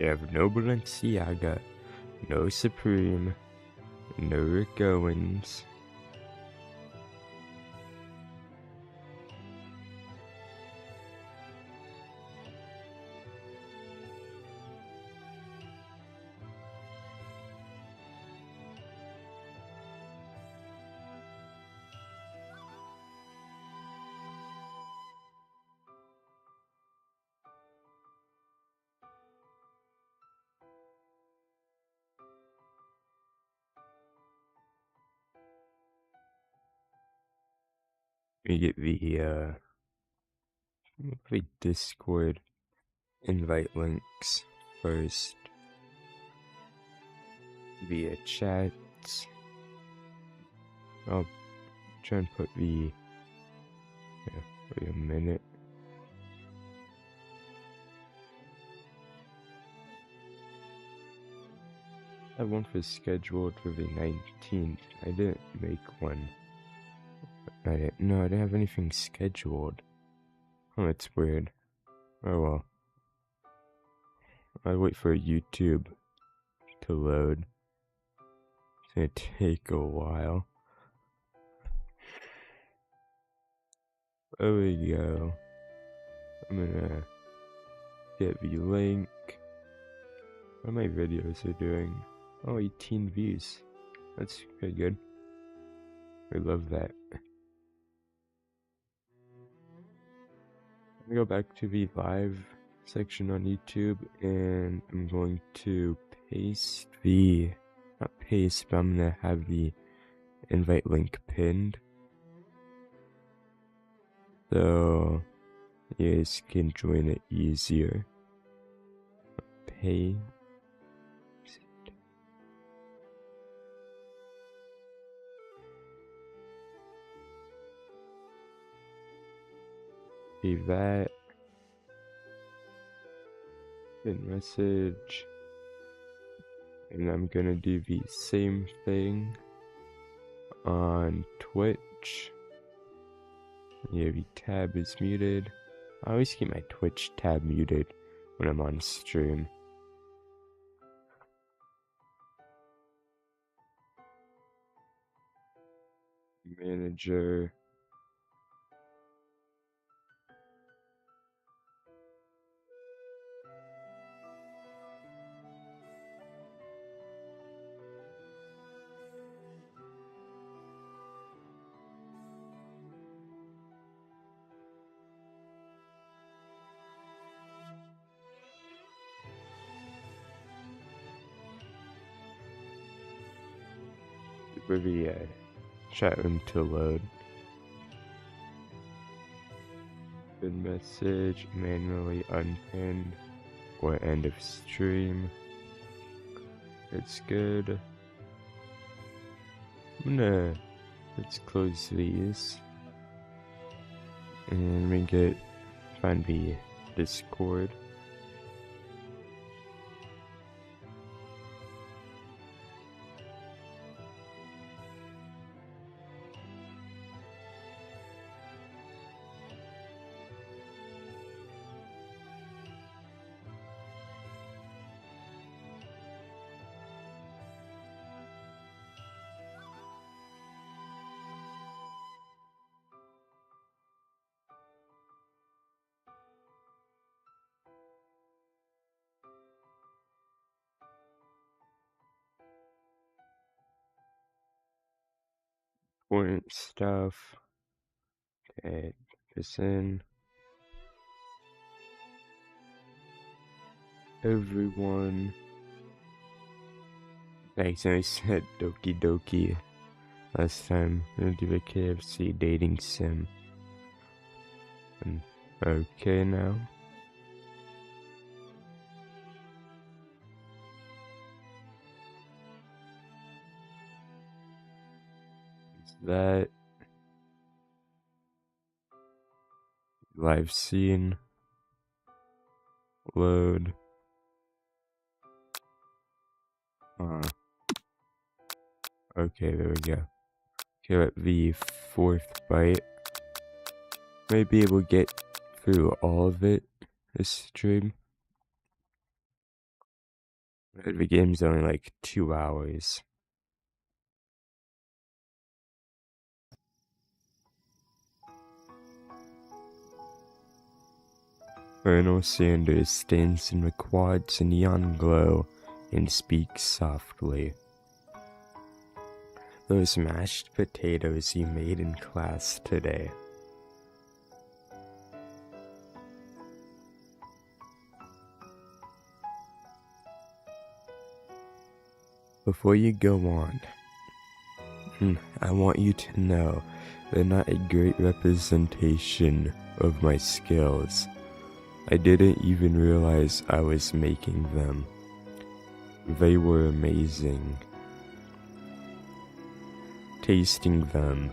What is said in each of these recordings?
You have no Balenciaga, no Supreme, no Rick Owens. We get the Discord invite links first via chats. I'll try and put wait a minute. I have one for scheduled for the 19th. I didn't make one. I didn't have anything scheduled. Oh, that's weird. Oh well. I'll wait for YouTube to load. It's gonna take a while. There we go. I'm gonna get the link. What my videos are doing? Oh, 18 views. That's pretty good. I love that. I'm gonna go back to the live section on YouTube, and I'm going to not paste, but I'm gonna have the invite link pinned, so you guys can join it easier. Paste. Leave that. Good message. And I'm gonna do the same thing on Twitch. Yeah, the tab is muted. I always keep my Twitch tab muted when I'm on stream. Manager. For the chat room to load. Good message, manually unpinned or end of stream. It's good. Let's close these. And we find the Discord. Important stuff. Okay, this in. Everyone. Thanks, I said Doki Doki last time. I'm gonna do the KFC dating sim. Okay now. Is that live scene? Load. Okay, there we go. Okay, let the fourth bite. Might be able to get through all of it this stream. The game's only like 2 hours. Colonel Sanders stands in the quad's neon glow and speaks softly. Those mashed potatoes you made in class today. Before you go on, I want you to know they're not a great representation of my skills. I didn't even realize I was making them. They were amazing. Tasting them,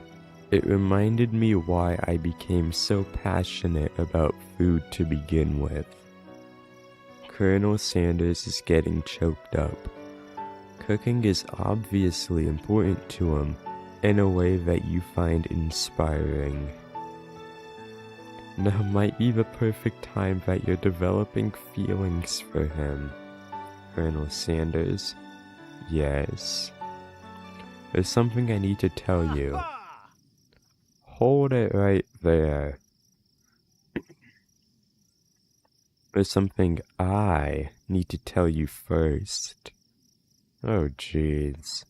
it reminded me why I became so passionate about food to begin with. Colonel Sanders is getting choked up. Cooking is obviously important to him in a way that you find inspiring. Now might be the perfect time that you're developing feelings for him. Colonel Sanders, yes. There's something I need to tell you. Hold it right there. There's something I need to tell you first. Oh jeez.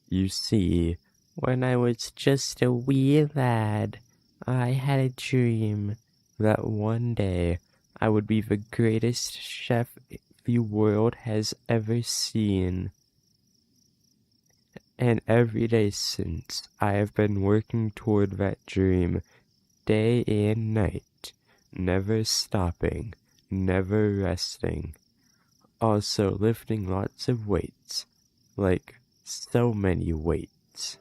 You see, when I was just a wee lad, I had a dream that one day I would be the greatest chef the world has ever seen. And every day since, I have been working toward that dream, day and night, never stopping, never resting. Also lifting lots of weights, like so many weights.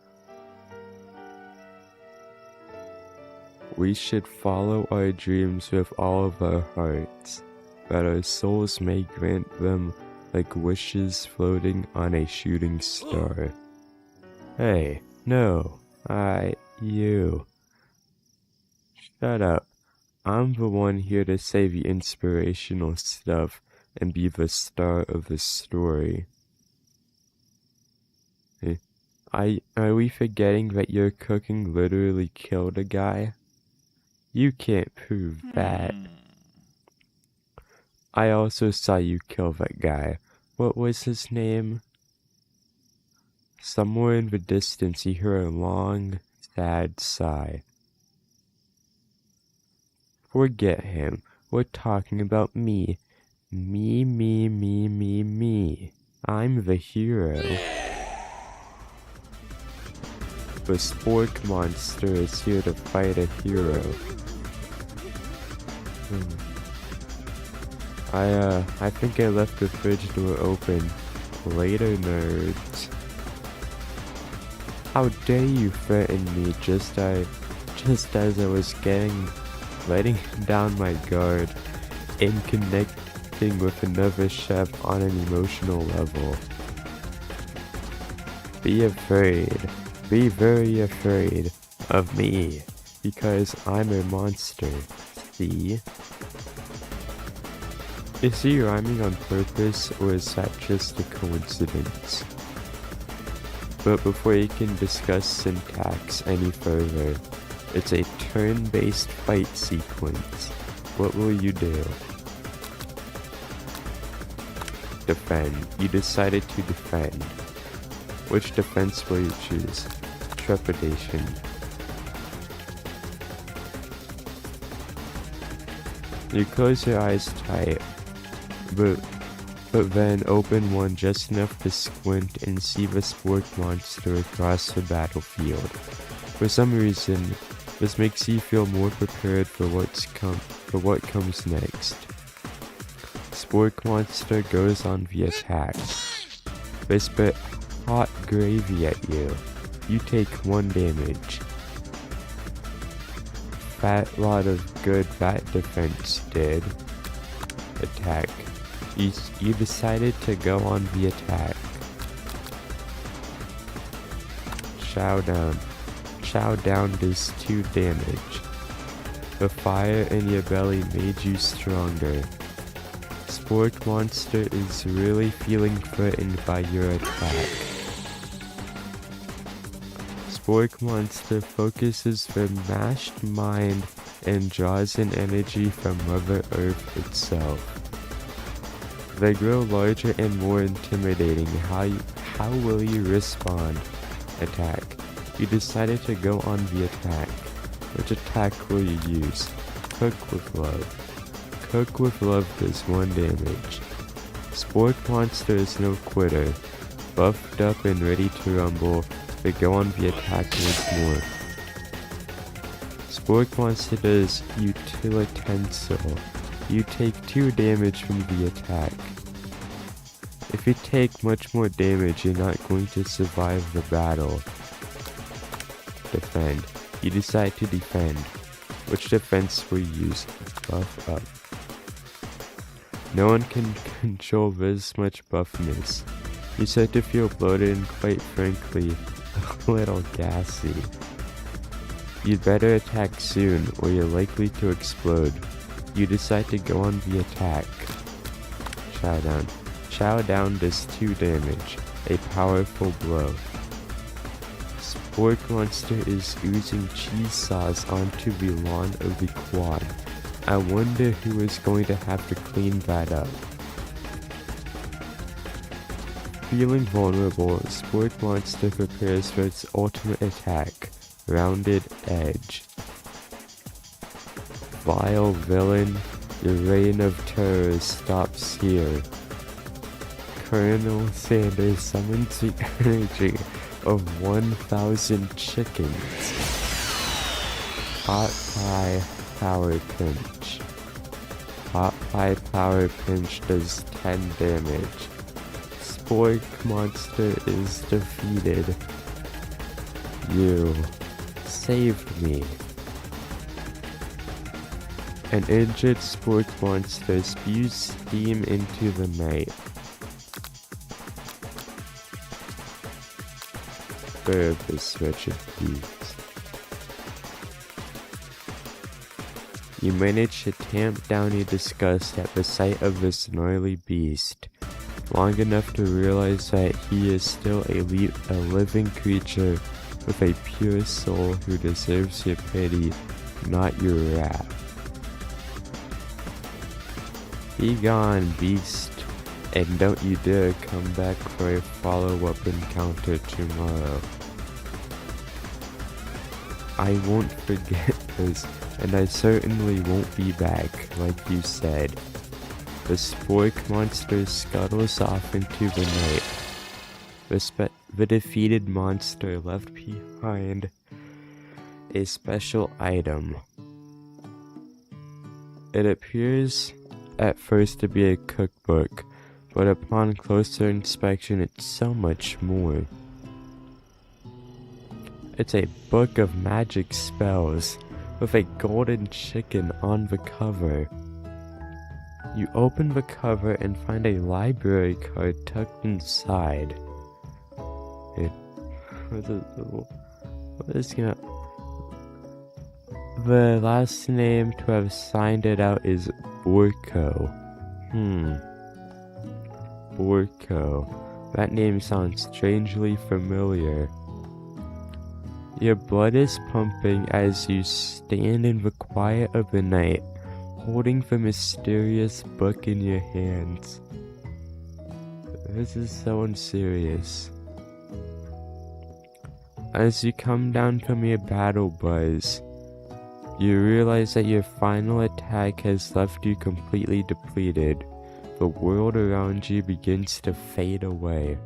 We should follow our dreams with all of our hearts, that our souls may grant them like wishes floating on a shooting star. Hey, no, you. Shut up. I'm the one here to say the inspirational stuff and be the star of the story. Are we forgetting that your cooking literally killed a guy? You can't prove that. I also saw you kill that guy. What was his name? Somewhere in the distance you hear a long, sad sigh. Forget him. We're talking about me. Me. I'm the hero. The spork monster is here to fight a hero. I think I left the fridge door open. Later, nerds. How dare you threaten me just as I was letting down my guard and connecting with another chef on an emotional level. Be afraid. Be very afraid of me, because I'm a monster, see? Is he rhyming on purpose, or is that just a coincidence? But before you can discuss syntax any further, it's a turn-based fight sequence. What will you do? Defend. You decided to defend. Which defense will you choose? Trepidation. You close your eyes tight, but then open one just enough to squint and see the spork monster across the battlefield. For some reason, this makes you feel more prepared for what comes next. Spork monster goes on the attack. They spit hot gravy at you. You take 1 damage. Fat lot of good that defense did. Attack. You decided to go on the attack. Chow down. Chow down does 2 damage. The fire in your belly made you stronger. Spork Monster is really feeling threatened by your attack. Spork Monster focuses their mashed mind and draws in energy from Mother Earth itself. They grow larger and more intimidating. How will you respond? Attack. You decided to go on the attack. Which attack will you use? Cook with Love. Cook with Love does 1 damage. Spork Monster is no quitter. Buffed up and ready to rumble, they go on the attack once more. Spork Monster does utilitensel. You take 2 damage from the attack. If you take much more damage, you're not going to survive the battle. Defend. You decide to defend. Which defense will you use? Buff up. No one can control this much buffness. You start to feel bloated and quite frankly, a little gassy. You'd better attack soon or you're likely to explode. You decide to go on the attack. Chow down. Chow down does 2 damage. A powerful blow. Spork Monster is oozing cheese sauce onto the lawn of the quad. I wonder who is going to have to clean that up. Feeling vulnerable, Spork Monster prepares for its ultimate attack. Rounded Edge. Vile villain, your reign of terror stops here. Colonel Sanders summons the energy of 1,000 chickens. Hot Pie Power Pinch. Hot Pie Power Pinch does 10 damage. Spork Monster is defeated. You saved me. An injured Spork Monster spews steam into the night. Serve this wretched beast. You manage to tamp down your disgust at the sight of this gnarly beast, long enough to realize that he is still a living creature with a pure soul who deserves your pity, not your wrath. Be gone, beast, and don't you dare come back for a follow-up encounter tomorrow. I won't forget this, and I certainly won't be back, like you said. The Spork Monster scuttles off into the night. The defeated monster left behind a special item. It appears at first to be a cookbook, but upon closer inspection it's so much more. It's a book of magic spells, with a golden chicken on the cover. You open the cover and find a library card tucked inside. The last name to have signed it out is Borko. Borko. That name sounds strangely familiar. Your blood is pumping as you stand in the quiet of the night, holding the mysterious book in your hands. This is so unserious. As you come down from your battle buzz, you realize that your final attack has left you completely depleted. The world around you begins to fade away.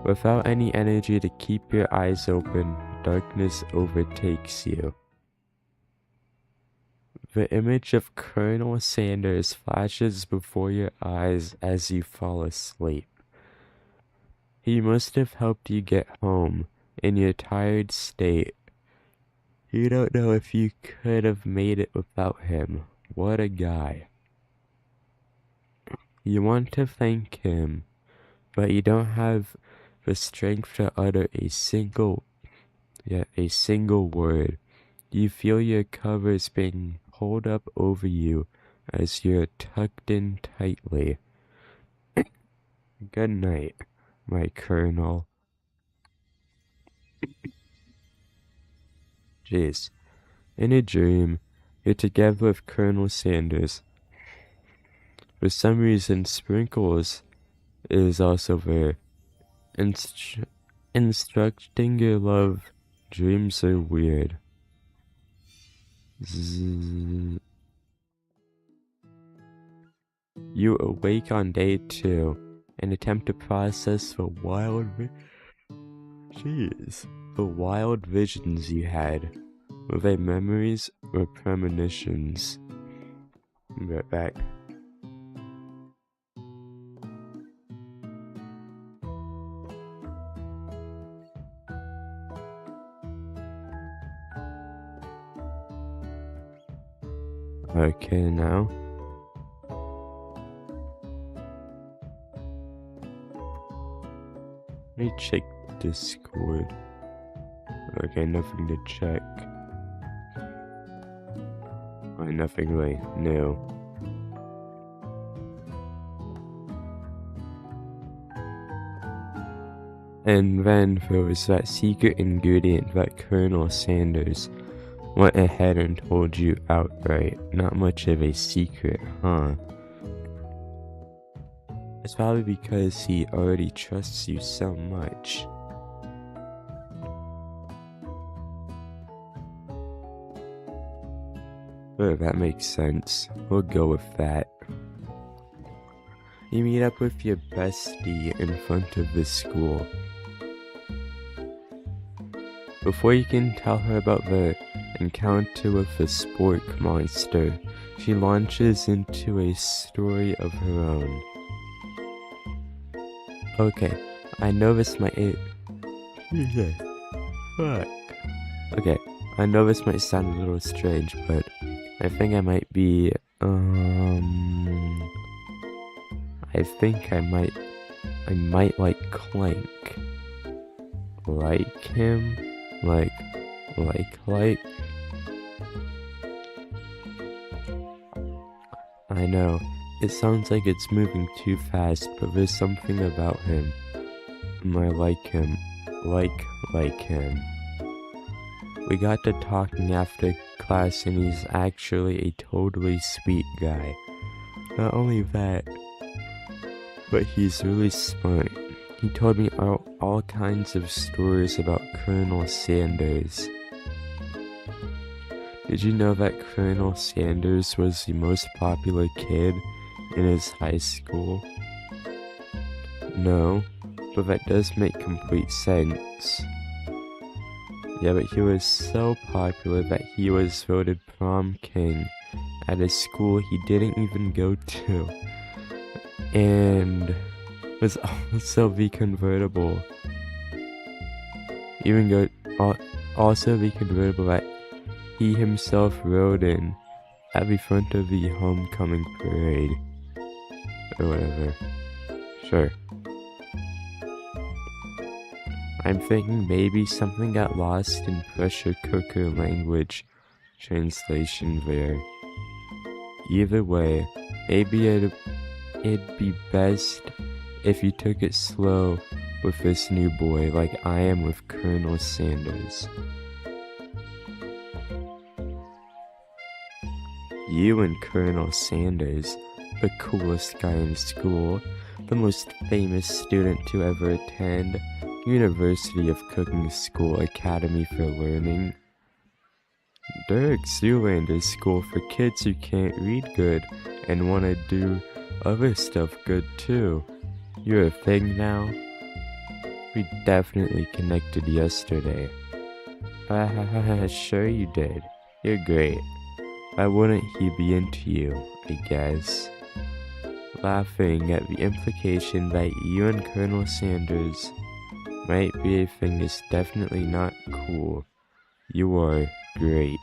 Without any energy to keep your eyes open, darkness overtakes you. The image of Colonel Sanders flashes before your eyes as you fall asleep. He must have helped you get home in your tired state. You don't know if you could have made it without him. What a guy. You want to thank him, but you don't have the strength to utter a single word. You feel your covers being pulled up over you as you're tucked in tightly. Good night, my Colonel. Jeez. In a dream, you're together with Colonel Sanders. For some reason, Sprinkles is also there. Instructing your love. Dreams are weird. Zzz. You awake on day 2 and attempt to process the wild visions you had. Were they memories or premonitions? Be right back. Okay, now. Let me check Discord. Okay, nothing to check. Oh, nothing really new. And then there was that secret ingredient that Colonel Sanders went ahead and told you outright. Not much of a secret, huh? It's probably because he already trusts you so much. Sure, that makes sense. We'll go with that. You meet up with your bestie in front of the school. Before you can tell her about the encounter with the spork monster, she launches into a story of her own. Okay, I know this might... Fuck. Okay, I know this might sound a little strange, but I think I might be, I think I might like Clank. Like him? Like. I know, it sounds like it's moving too fast, but there's something about him. I like him. Like him. We got to talking after class and he's actually a totally sweet guy. Not only that, but he's really smart. He told me all kinds of stories about Colonel Sanders. Did you know that Colonel Sanders was the most popular kid in his high school? No, but that does make complete sense. Yeah, but he was so popular that he was voted prom king at a school he didn't even go to. And was also the convertible. Also the convertible that he himself rode in at the front of the homecoming parade. Or whatever. Sure. I'm thinking maybe something got lost in pressure cooker language translation there. Either way, maybe it'd be best if you took it slow with this new boy like I am with Colonel Sanders. You and Colonel Sanders, the coolest guy in school, the most famous student to ever attend University of Cooking School Academy for Learning. Derek Zoolander School for kids who can't read good and want to do other stuff good too. You're a thing now? We definitely connected yesterday. Sure you did. You're great. Why wouldn't he be into you, I guess? Laughing at the implication that you and Colonel Sanders might be a thing is definitely not cool. You are great.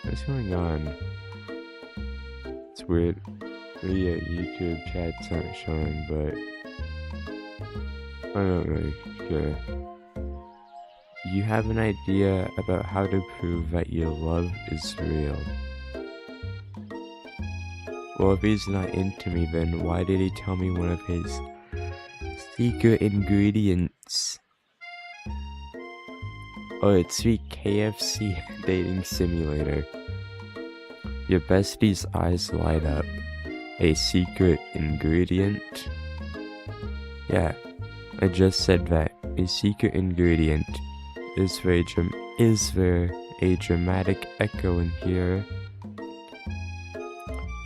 What's going on? It's weird. Yeah, YouTube chats aren't showing, but I don't really care. you have an idea about how to prove that your love is real. Well, if he's not into me, then why did he tell me one of his secret ingredients? Oh, it's the KFC dating simulator. Your bestie's eyes light up. A secret ingredient? Yeah, I just said that. A secret ingredient. Is there a dramatic echo in here?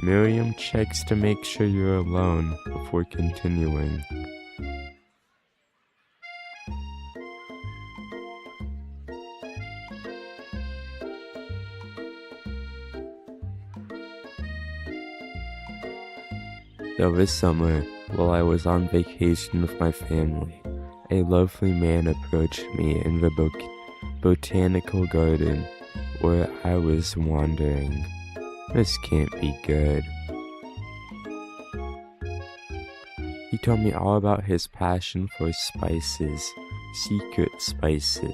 Miriam checks to make sure you're alone before continuing. So this summer, while I was on vacation with my family, a lovely man approached me in the botanical garden where I was wandering. This can't be good. He told me all about his passion for spices, secret spices.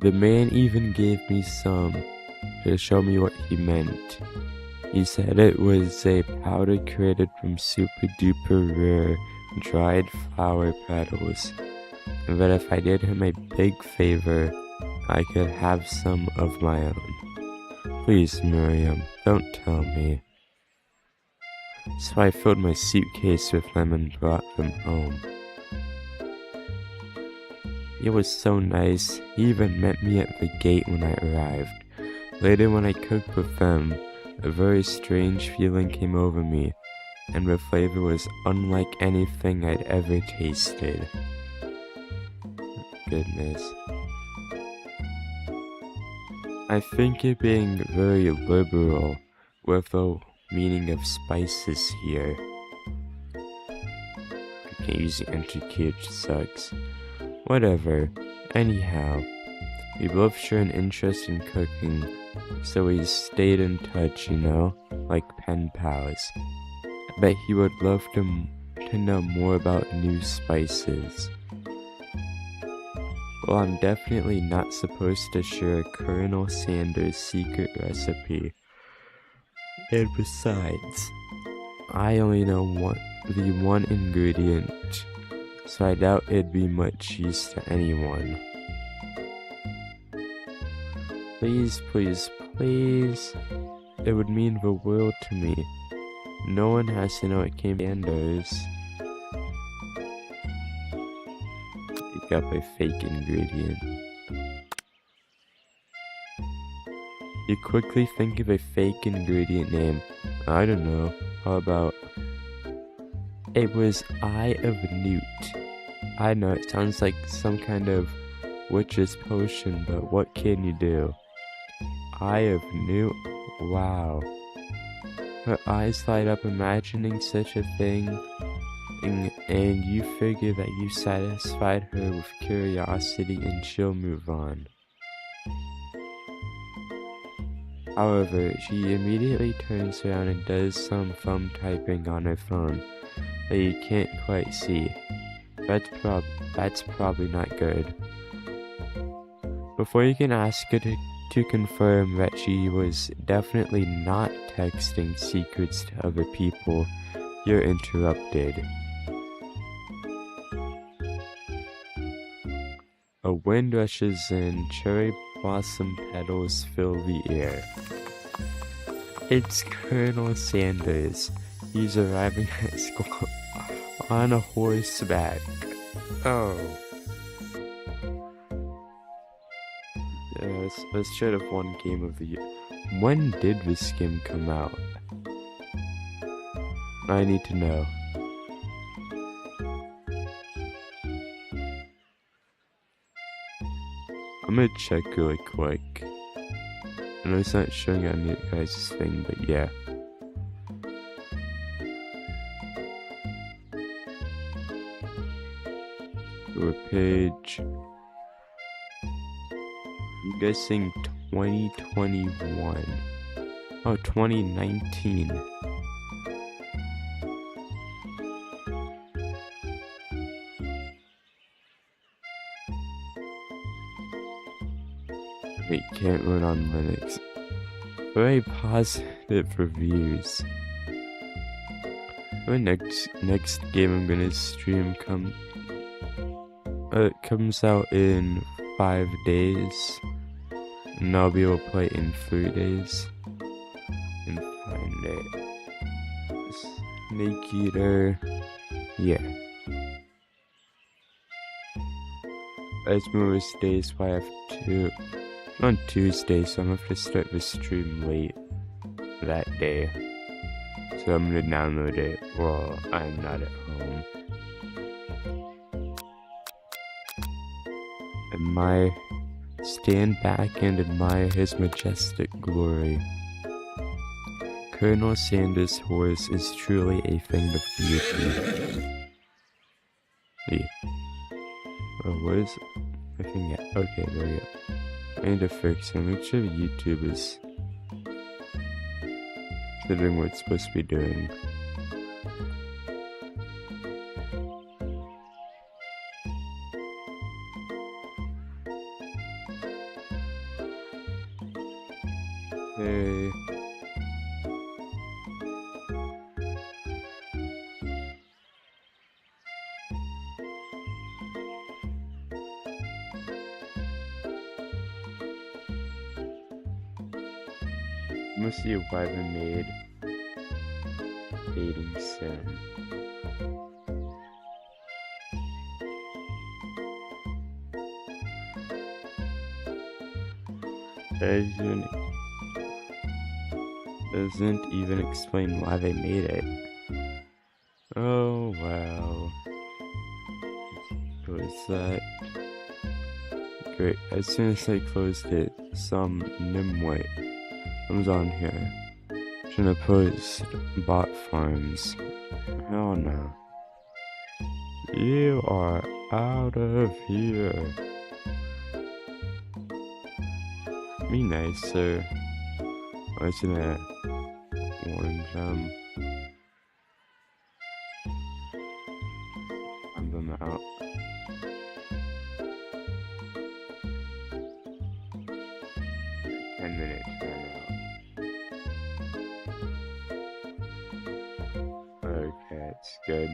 The man even gave me some to show me what he meant. He said it was a powder created from super duper rare dried flower petals, and that if I did him a big favor, I could have some of my own. Please, Miriam, don't tell me. So I filled my suitcase with them and brought them home. He was so nice, he even met me at the gate when I arrived. Later when I cooked with them, a very strange feeling came over me, and the flavor was unlike anything I'd ever tasted. Goodness. I think you're being very liberal with the meaning of spices here. Can't use the entry key, which sucks. Whatever. Anyhow, we both share an interest in cooking, so we stayed in touch, you know, like pen pals. I bet he would love to know more about new spices. Well, I'm definitely not supposed to share Colonel Sanders' secret recipe. And besides, I only know the one ingredient, so I doubt it'd be much use to anyone. Please, please, please. It would mean the world to me. No one has to know it came from Sanders. Pick up a fake ingredient. You quickly think of a fake ingredient name. I don't know. How about... It was Eye of Newt. I know, it sounds like some kind of witch's potion, but what can you do? Eye of Newt? Wow. Her eyes light up imagining such a thing, and you figure that you satisfied her with curiosity and she'll move on. However, she immediately turns around and does some thumb typing on her phone that you can't quite see. That's probably not good. Before you can ask her to confirm that she was definitely not texting secrets to other people, you're interrupted. A wind rushes in, cherry blossom petals fill the air. It's Colonel Sanders. He's arriving at school on a horseback. Oh. Let's should have won Game of the Year. When did this game come out? I need to know. I'm gonna check really quick. I know it's not showing on your guys' thing, but yeah. Go to page. I'm guessing 2021. Oh, 2019. Wait, can't run on Linux. Very positive reviews. The next game I'm gonna stream comes out in 5 days, and I'll be able to play it in 3 days. And find it. Snake Eater. Yeah. As most days, so I have to. On Tuesday, so I'm gonna have to start the stream late that day. So I'm gonna download it while I'm not at home. Stand back and admire his majestic glory. Colonel Sanders' horse is truly a thing of beauty. Hey. Oh, what is it? I think, yeah. Okay, there we go. I need to fix it. Make sure YouTube is doing what it's supposed to be doing. Hey. Must see why they made dating sim. Doesn't even explain why they made it. Oh wow. Close that. Great. As soon as I closed it, some nimwit comes on here. Trying to post bot farms. Hell no. You are out of here. Be nicer. I was gonna warn them. Find them out. Minutes ran out. Okay, that's good.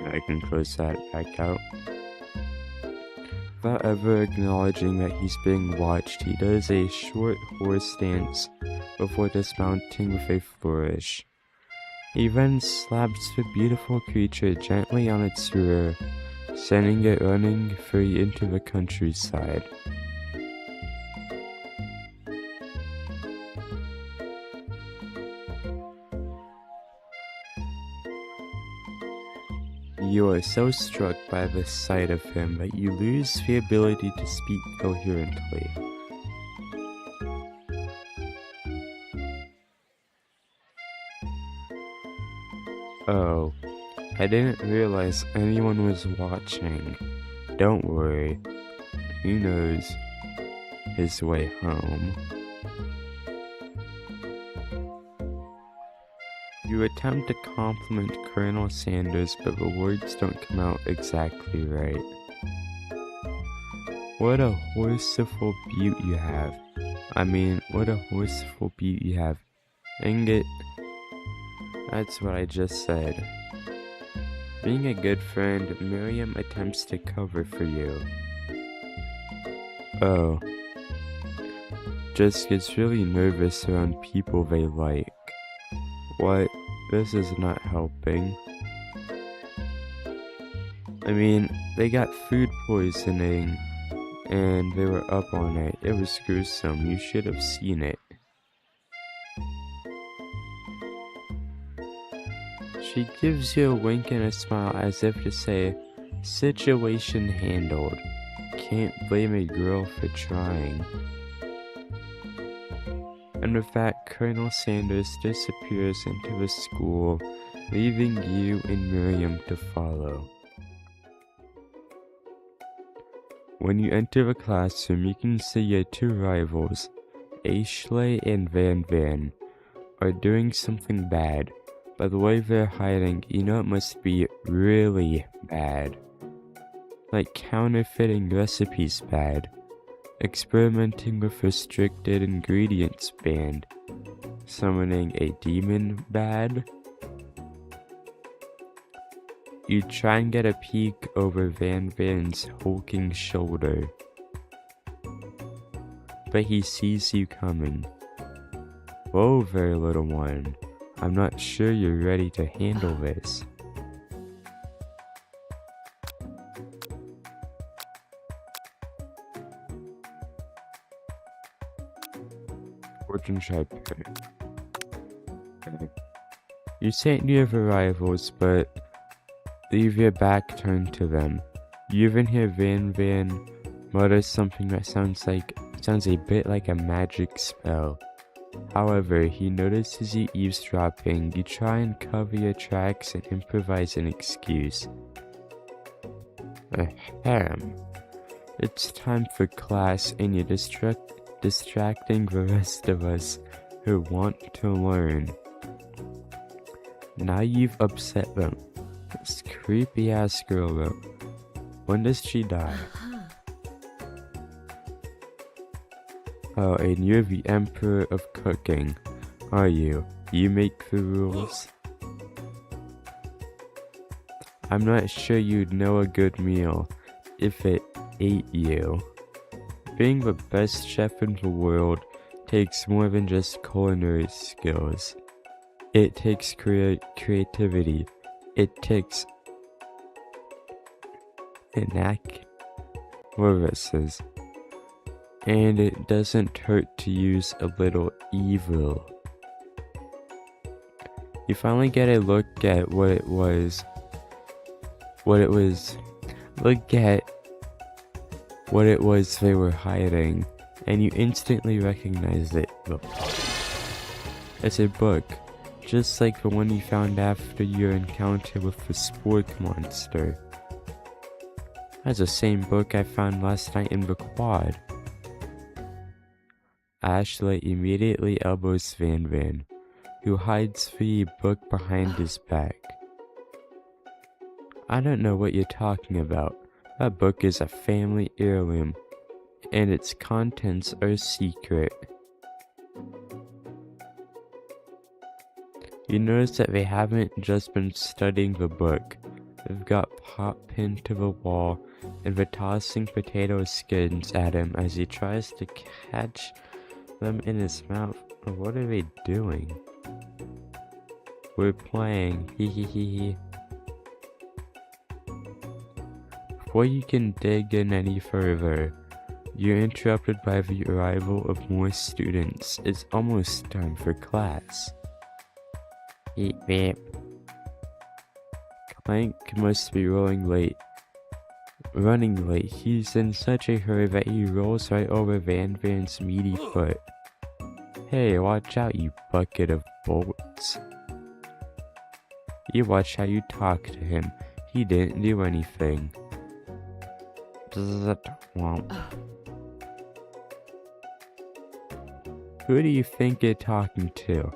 I can close that back out. Without ever acknowledging that he's being watched, he does a short horse dance before dismounting with a flourish. He then slaps the beautiful creature gently on its rear, sending it running free into the countryside. You are so struck by the sight of him that you lose the ability to speak coherently. Oh, I didn't realize anyone was watching. Don't worry, he knows his way home. You attempt to compliment Colonel Sanders, but the words don't come out exactly right. What a horseful butte you have. What a horseful butte you have. Dang it. That's what I just said. Being a good friend, Miriam attempts to cover for you. Oh. Just gets really nervous around people they like. What? This is not helping. They got food poisoning, and they were up all night. It was gruesome. You should have seen it. She gives you a wink and a smile as if to say, situation handled. Can't blame a girl for trying. And with that, Colonel Sanders disappears into the school, leaving you and Miriam to follow. When you enter the classroom, you can see your two rivals, Ashley and Van, are doing something bad. By the way they're hiding, you know it must be really bad. Like counterfeiting recipes bad. experimenting with restricted ingredients banned, summoning a demon bad. You try and get a peek over Van Van's hulking shoulder, but he sees you coming. Whoa, very little one. I'm not sure you're ready to handle this. Fortune Tribe. You say you have arrivals, but leave your back turned to them. You even hear Van Van mutter something that sounds a bit like a magic spell. However, he notices you eavesdropping. You try and cover your tracks and improvise an excuse. Ahem. It's time for class and you're distracting the rest of us who want to learn. Now you've upset them. This creepy ass girl though. When does she die? Oh, and you're the emperor of cooking, are you? You make the rules? I'm not sure you'd know a good meal if it ate you. Being the best chef in the world takes more than just culinary skills. It takes creativity. It takes inaccuracies. And it doesn't hurt to use a little evil. You finally get a look at what it was. Look at what it was they were hiding, and you instantly recognize it. It's a book, just like the one you found after your encounter with the spork monster. That's the same book I found last night in the quad. Ashley immediately elbows Van Van, who hides the book behind his back. I don't know what you're talking about. That book is a family heirloom, and its contents are secret. You notice that they haven't just been studying the book. They've got Pop pinned to the wall, and they're tossing potato skins at him as he tries to catch them in his mouth. What are they doing? We're playing. Hee. Before you can dig in any further, you're interrupted by the arrival of more students. It's almost time for class. Beep beep. Clank must be running late. He's in such a hurry that he rolls right over Van Van's meaty foot. Hey, watch out, you bucket of bolts. You watch how you talk to him. He didn't do anything. Who do you think you're talking to?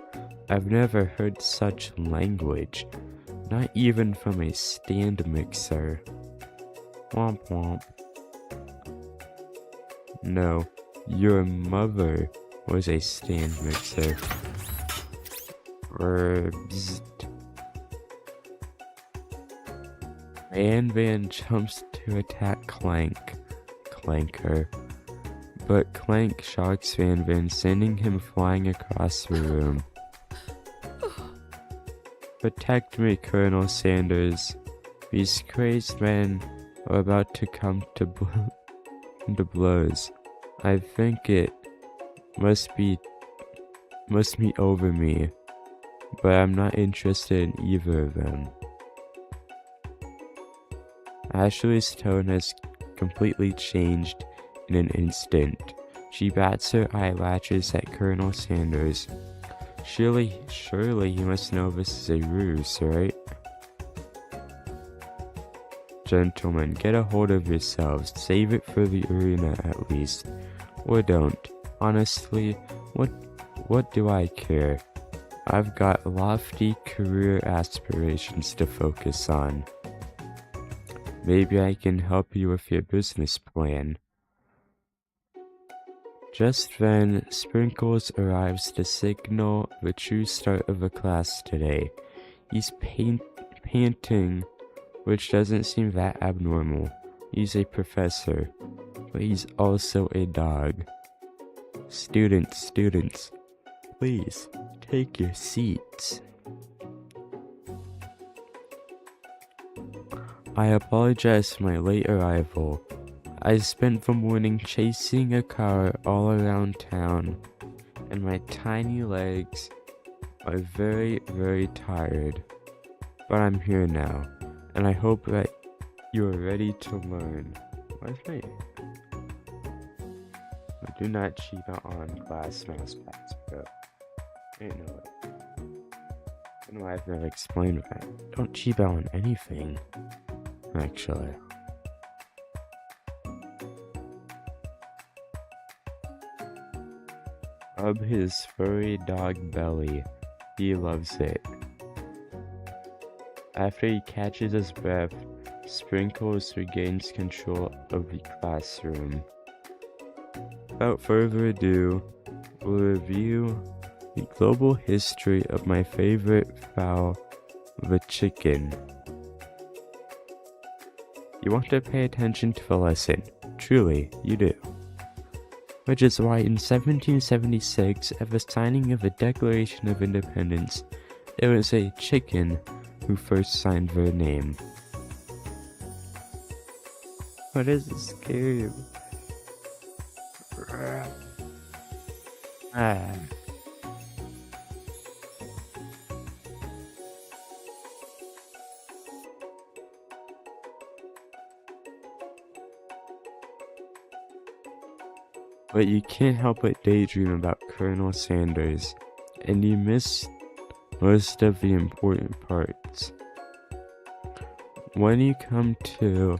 I've never heard such language. Not even from a stand mixer. Womp womp. No, your mother was a stand mixer. Van jumps to attack Clanker. But Clank shocks Van, sending him flying across the room. Protect me, Colonel Sanders. These crazed men are about to come to blows. I think it must be over me, but I'm not interested in either of them. Ashley's tone has completely changed in an instant. She bats her eyelashes at Colonel Sanders. Surely he must know this is a ruse, right? Gentlemen, get a hold of yourselves. Save it for the arena at least. Or don't. Honestly, what do I care? I've got lofty career aspirations to focus on. Maybe I can help you with your business plan. Just then, Sprinkles arrives to signal the true start of the class today. He's panting, which doesn't seem that abnormal. He's a professor, but he's also a dog. Students, please take your seats. I apologize for my late arrival. I spent the morning chasing a car all around town, and my tiny legs are very, very tired. But I'm here now, and I hope that you are ready to learn. Where's my... Do not cheat on class mouse pads, bro. Ain't no way. I know I've never explained that. Don't cheat on anything, actually. Rub his furry dog belly. He loves it. After he catches his breath, Sprinkles regains control of the classroom. Without further ado, we'll review the global history of my favorite fowl, the chicken. You want to pay attention to the lesson. Truly, you do. Which is why in 1776, at the signing of the Declaration of Independence, it was a chicken who first signed their name. What is this game? But you can't help but daydream about Colonel Sanders, and you miss most of the important parts. When you come to,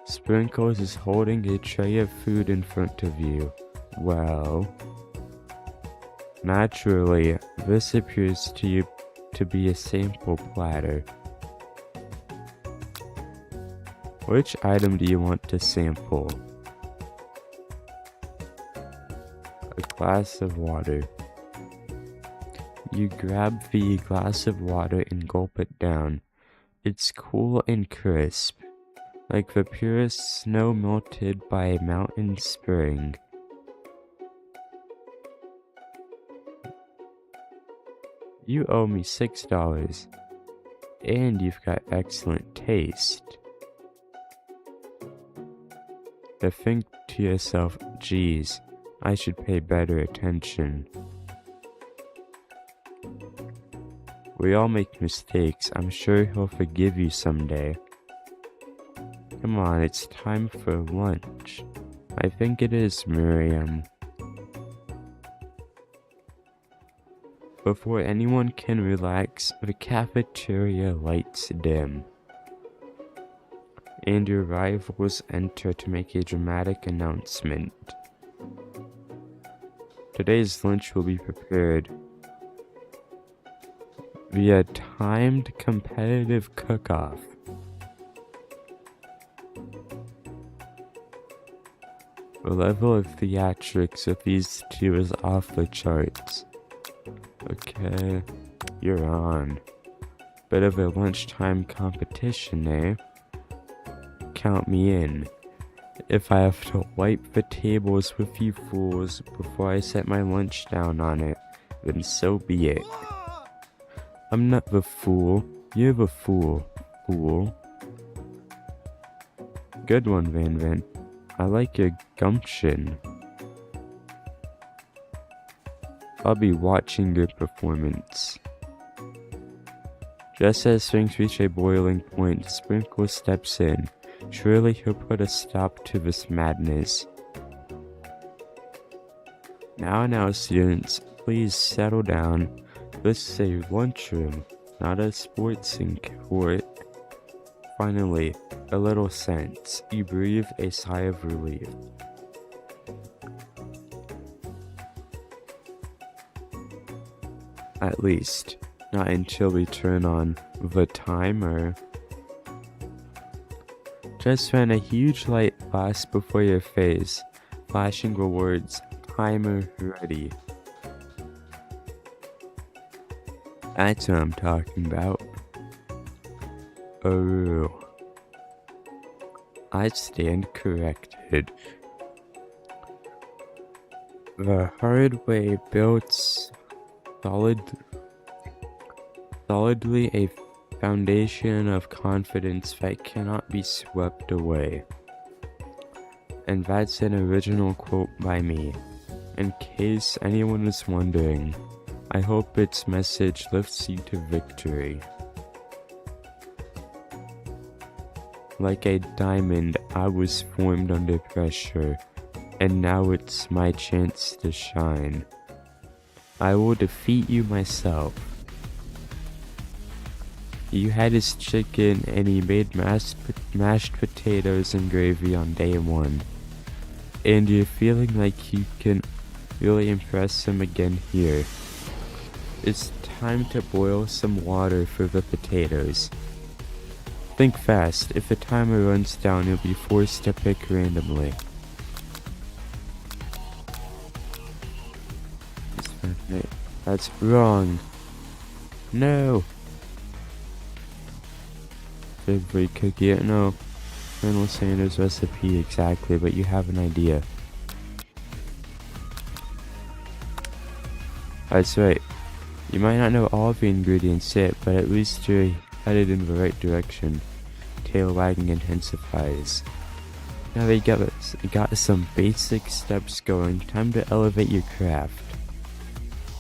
Sprinkles is holding a tray of food in front of you. Well, naturally, this appears to you to be a sample platter. Which item do you want to sample? A glass of water. You grab the glass of water and gulp it down. It's cool and crisp, like the purest snow melted by a mountain spring. You owe me $6, and you've got excellent taste. To think to yourself, geez, I should pay better attention. We all make mistakes. I'm sure he'll forgive you someday. Come on, it's time for lunch. I think it is, Miriam. Before anyone can relax, the cafeteria lights dim, and your rivals enter to make a dramatic announcement. Today's lunch will be prepared via timed competitive cook-off. The level of theatrics of these two is off the charts. Okay, you're on. Bit of a lunchtime competition, eh? Count me in. If I have to wipe the tables with you fools before I set my lunch down on it, then so be it. I'm not the fool. You're the fool, fool. Good one, Van Van. I like your gumption. I'll be watching your performance. Just as things reach a boiling point, Sprinkle steps in. Surely he'll put a stop to this madness. Now, students, please settle down. This is a lunchroom, not a sportsing court. Finally, a little sense. You breathe a sigh of relief. At least, not until we turn on the timer. Just when a huge light flashed before your face, flashing the words, timer ready. That's what I'm talking about. Oh, I stand corrected. The hard way builds solidly a foundation of confidence that cannot be swept away. And that's an original quote by me. In case anyone is wondering, I hope its message lifts you to victory. Like a diamond, I was formed under pressure, and now it's my chance to shine. I will defeat you myself. You had his chicken and he made mashed potatoes and gravy on day 1. And you're feeling like you can really impress him again here. It's time to boil some water for the potatoes. Think fast. If the timer runs down, you'll be forced to pick randomly. That's wrong. No. Every cookie. No. Colonel Sanders' recipe exactly, but you have an idea. That's right. You might not know all of the ingredients yet, but at least you're headed in the right direction. Tail wagging intensifies. Now that you got some basic steps going, time to elevate your craft.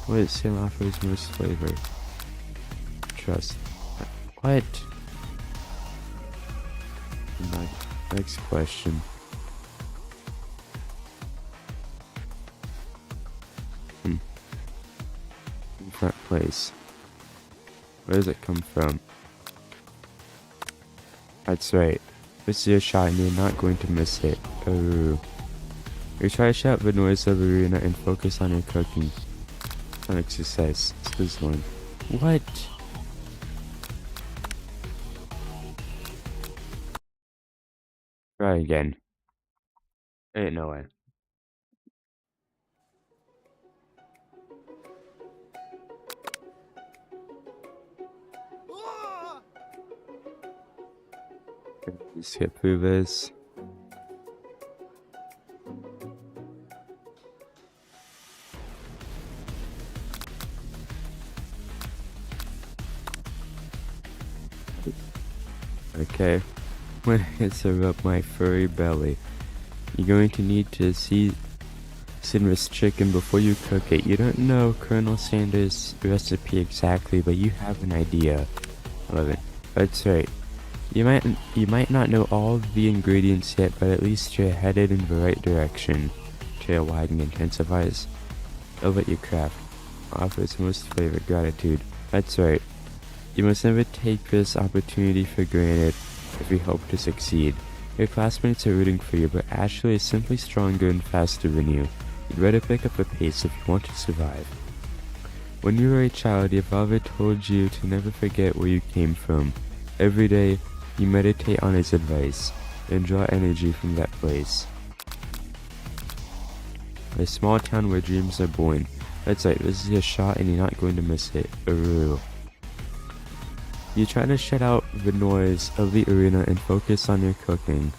What Sam offers most flavor? Trust. What? Next question. Front place. Where does it come from? That's right. This is your shot and you're not going to miss it. Oh. You try to shout the noise of the arena and focus on your cooking. On exercise. It's this one. What? Try again. Ain't no way. Skip through this. Okay. When I serve up my furry belly, you're going to need to season this chicken before you cook it. You don't know Colonel Sanders' recipe exactly, but you have an idea. 11. That's right. You might not know all of the ingredients yet, but at least you're headed in the right direction. Tail wagging intensifies. Elevate your craft. Offers most favorite gratitude. That's right. You must never take this opportunity for granted if you hope to succeed. Your classmates are rooting for you, but Ashley is simply stronger and faster than you. You'd better pick up the pace if you want to survive. When you were a child, your father told you to never forget where you came from. Every day, you meditate on his advice and draw energy from that place. A small town where dreams are born. That's right, this is your shot and you're not going to miss it. Ooh. You try to shut out the noise of the arena and focus on your cooking.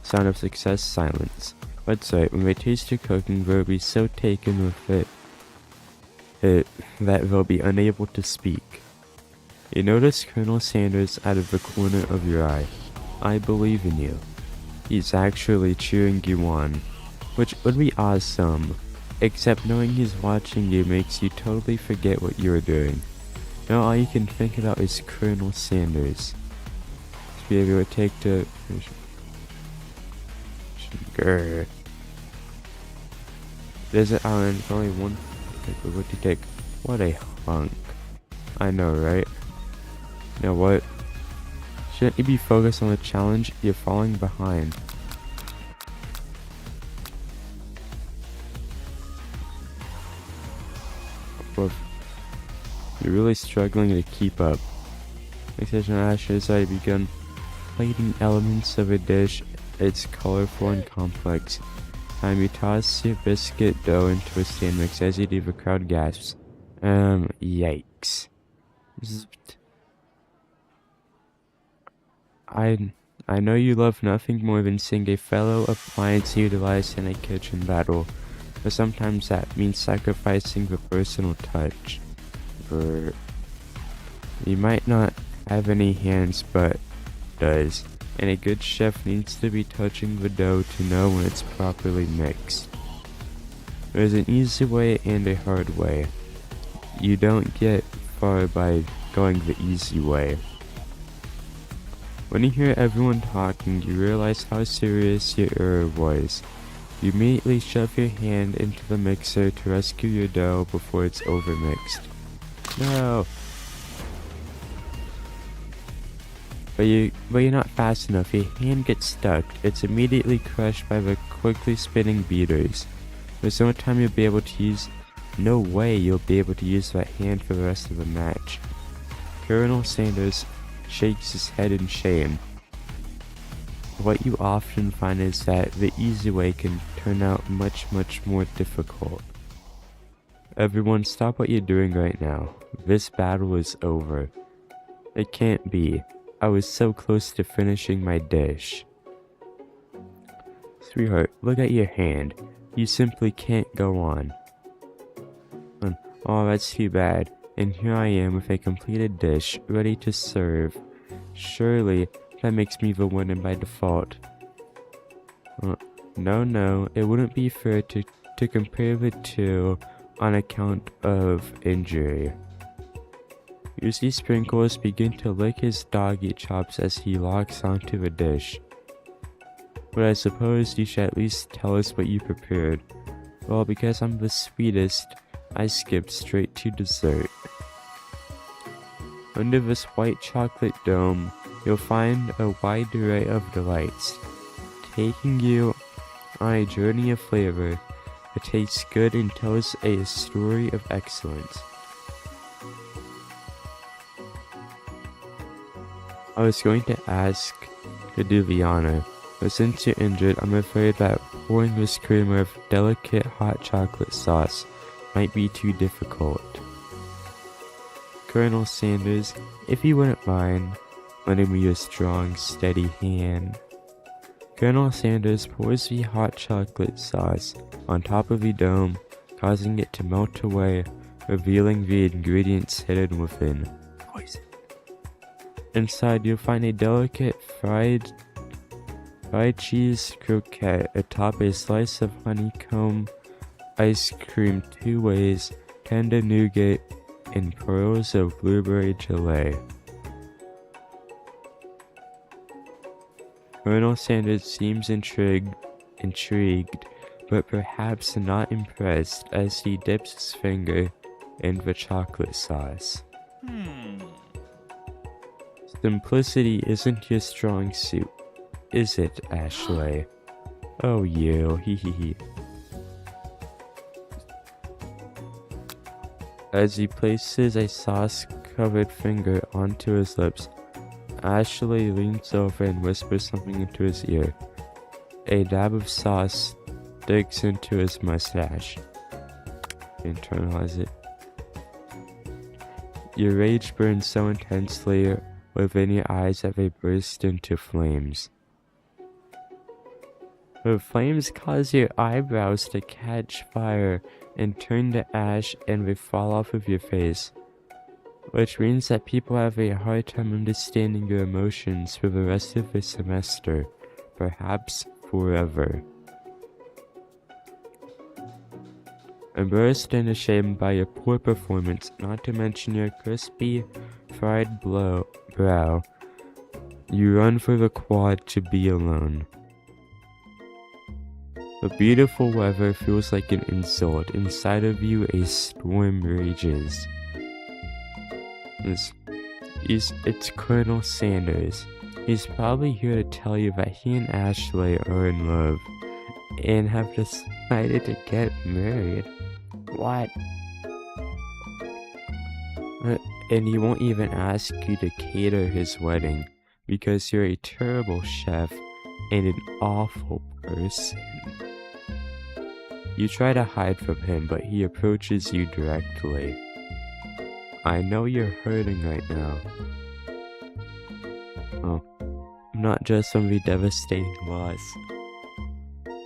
Sound of success, silence. That's right, when they taste your cooking, they'll be so taken with it that they'll be unable to speak. You notice Colonel Sanders out of the corner of your eye. I believe in you. He's actually cheering you on, which would be awesome, except knowing he's watching you makes you totally forget what you were doing. Now all you can think about is Colonel Sanders. To be able to take to... Grr. Desert Island, only one to take. What a hunk. I know, right? You know what? Shouldn't you be focused on the challenge? You're falling behind. You're really struggling to keep up. Next session, Ash has already begun plating elements of a dish. It's colorful and complex. time you toss your biscuit dough into a stand mix as you do, the crowd gasps. Yikes. I know you love nothing more than seeing a fellow appliance utilized in a kitchen battle, but sometimes that means sacrificing the personal touch. You might not have any hands, but does, and a good chef needs to be touching the dough to know when it's properly mixed. There's an easy way and a hard way. You don't get far by going the easy way. When you hear everyone talking, you realize how serious your error was. You immediately shove your hand into the mixer to rescue your dough before it's overmixed. No! But you're not fast enough. Your hand gets stuck. It's immediately crushed by the quickly spinning beaters. There's no time you'll be able to use... No way you'll be able to use that hand for the rest of the match. Colonel Sanders shakes his head in shame. What you often find is that the easy way can turn out much more difficult. Everyone, stop what you're doing right now. This battle is over. It can't be. I was so close to finishing my dish. Sweetheart, look at your hand. You simply can't go on. Oh, that's too bad. And here I am with a completed dish, ready to serve. Surely, that makes me the winner by default. No, it wouldn't be fair to compare the two on account of injury. You see Sprinkles begin to lick his doggy chops as he locks onto the dish. But I suppose you should at least tell us what you prepared. Well, because I'm the sweetest, I skipped straight to dessert. Under this white chocolate dome, you'll find a wide array of delights, taking you on a journey of flavor that tastes good and tells a story of excellence. I was going to ask to do the honor, but since you're injured, I'm afraid that pouring this creamer of delicate hot chocolate sauce might be too difficult. Colonel Sanders, if you wouldn't mind lending me your strong, steady hand. Colonel Sanders pours the hot chocolate sauce on top of the dome, causing it to melt away, revealing the ingredients hidden within. Poison. Inside, you'll find a delicate fried cheese croquette atop a slice of honeycomb ice cream 2 ways, tender nougat, and pearls of blueberry gelée. Colonel Sanders seems intrigued, but perhaps not impressed as he dips his finger in the chocolate sauce. Simplicity isn't your strong suit, is it, Ashley? Oh, you, hee. As he places a sauce-covered finger onto his lips, Ashley leans over and whispers something into his ear. A dab of sauce digs into his mustache. Internalize it. Your rage burns so intensely within your eyes that they burst into flames. The flames cause your eyebrows to catch fire and turn to ash, and they fall off of your face, which means that people have a hard time understanding your emotions for the rest of the semester, perhaps forever. Embarrassed and ashamed by your poor performance, not to mention your crispy, fried brow, you run for the quad to be alone. The beautiful weather feels like an insult. Inside of you, a storm rages. It's Colonel Sanders. He's probably here to tell you that he and Ashley are in love and have decided to get married. What? And he won't even ask you to cater his wedding because you're a terrible chef and an awful person. You try to hide from him, but he approaches you directly. I know you're hurting right now. Oh, not just from the devastating loss,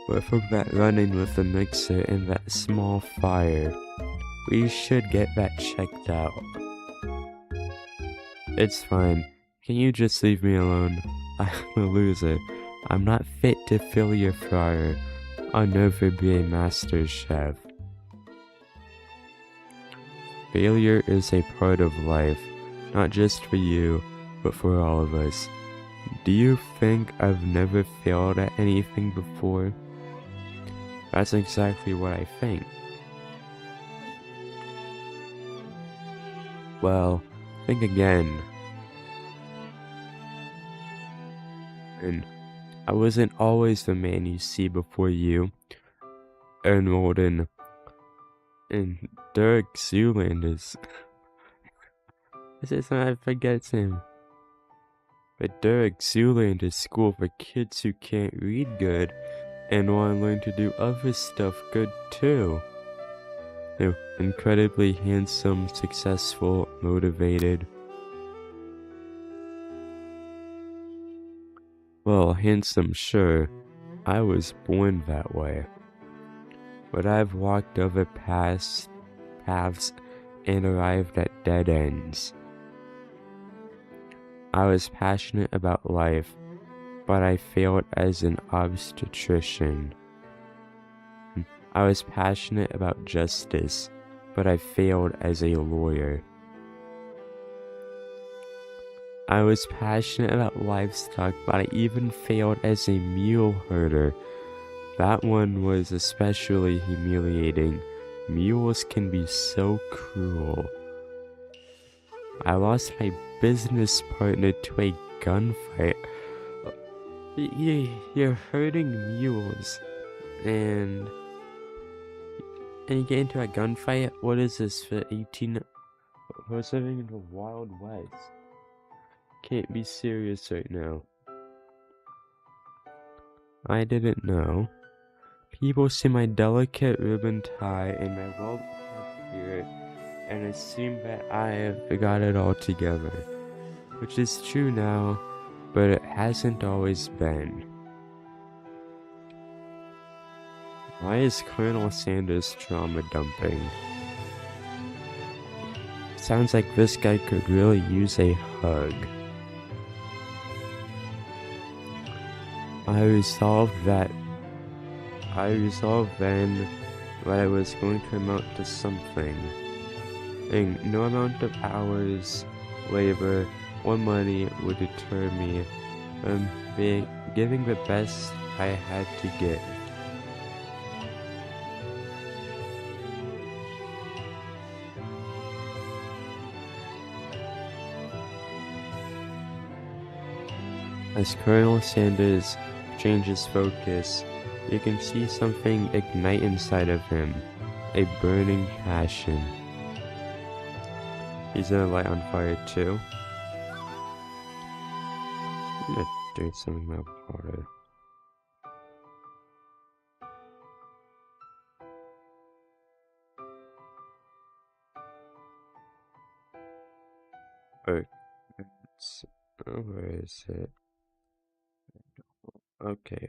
but from that run-in with the mixer and that small fire. We should get that checked out. It's fine. Can you just leave me alone? I'm a loser. I'm not fit to fill your fryer. I'll never be a master chef. Failure is a part of life, not just for you, but for all of us. Do you think I've never failed at anything before? That's exactly what I think. Well, think again. And I wasn't always the man you see before you. Enrolled in Dirk Zoolander's. This is how I forget him. But Dirk Zoolander's school for kids who can't read good and want to learn to do other stuff good too. They're incredibly handsome, successful, motivated. Well, handsome, sure. I was born that way. But I've walked other paths and arrived at dead ends. I was passionate about life, but I failed as an obstetrician. I was passionate about justice, but I failed as a lawyer. I was passionate about livestock, but I even failed as a mule herder. That one was especially humiliating. Mules can be so cruel. I lost my business partner to a gunfight. You're herding mules, and you get into a gunfight? What is this for 18? We're living in the Wild West. Can't be serious right now. I didn't know. People see my delicate ribbon tie and my well-kept beard and assume that I have got it all together, which is true now, but it hasn't always been. Why is Colonel Sanders trauma dumping? Sounds like this guy could really use a hug. I resolved then that I was going to amount to something. And no amount of hours, labor, or money would deter me from giving the best I had to give. As Colonel Sanders changes focus, you can see something ignite inside of him, a burning passion. He's gonna light on fire too. I'm gonna do something about water. Where is it? Okay,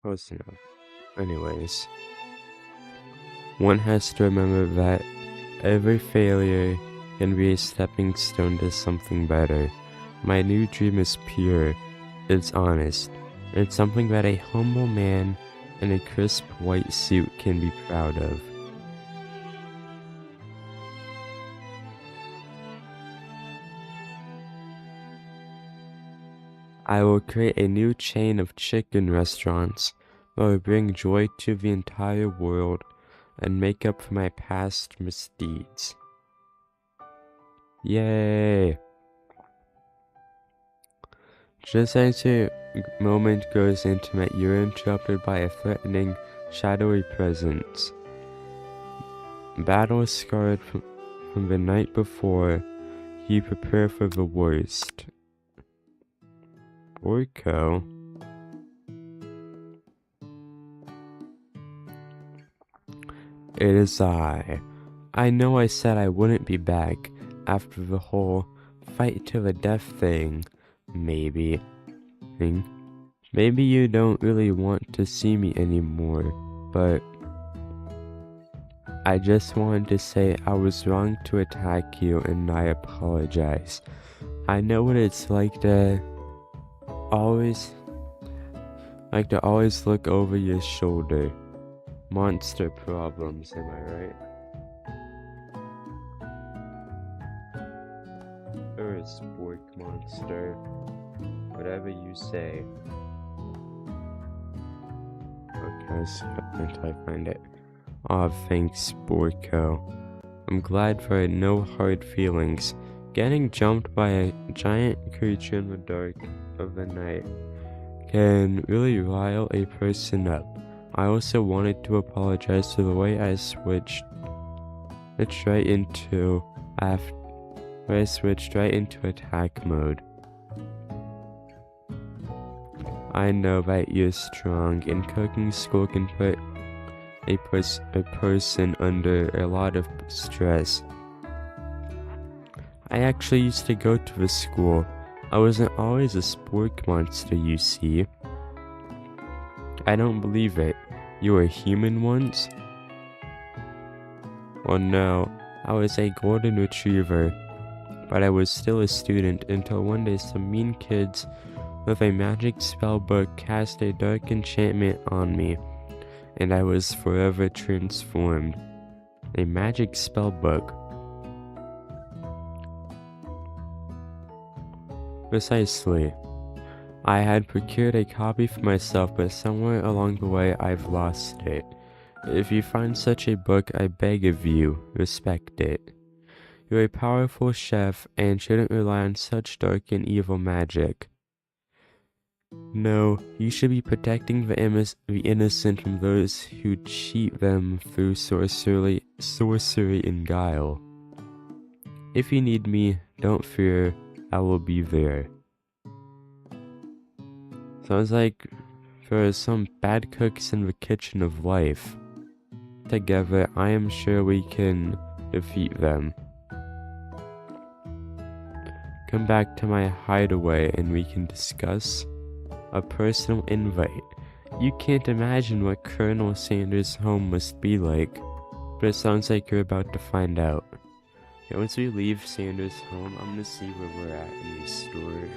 close enough. Anyways, one has to remember that every failure can be a stepping stone to something better. My new dream is pure, it's honest, it's something that a humble man in a crisp white suit can be proud of. I will create a new chain of chicken restaurants that will bring joy to the entire world and make up for my past misdeeds. Yay! Just as your moment grows intimate, you're interrupted by a threatening, shadowy presence. Battle scarred from the night before, you prepare for the worst. Orko. It is I. I know I said I wouldn't be back after the whole fight to the death thing. Maybe you don't really want to see me anymore, but I just wanted to say I was wrong to attack you and I apologize. I know what it's like to always look over your shoulder. Monster problems, am I right? Or a spork monster. Whatever you say. Okay, until I find it. Aw, thanks, Sporko. I'm glad for it. No hard feelings. Getting jumped by a giant creature in the dark of the night can really rile a person up. I also wanted to apologize for the way I switched right into attack mode. I know that you're strong, and cooking school can put a person under a lot of stress. I actually used to go to the school. I wasn't always a spork monster, you see. I don't believe it. You were human once? Well, no, I was a golden retriever, but I was still a student until one day some mean kids with a magic spell book cast a dark enchantment on me, and I was forever transformed. A magic spell book. Precisely. I had procured a copy for myself, but somewhere along the way I've lost it. If you find such a book, I beg of you, respect it. You're a powerful chef and shouldn't rely on such dark and evil magic. No, you should be protecting the innocent from those who cheat them through sorcery and guile. If you need me, don't fear, I will be there. Sounds like there are some bad cooks in the kitchen of life. Together, I am sure we can defeat them. Come back to my hideaway and we can discuss a personal invite. You can't imagine what Colonel Sanders' home must be like, but it sounds like you're about to find out. Yeah, once we leave Sanders' home, I'm gonna see where we're at in the store.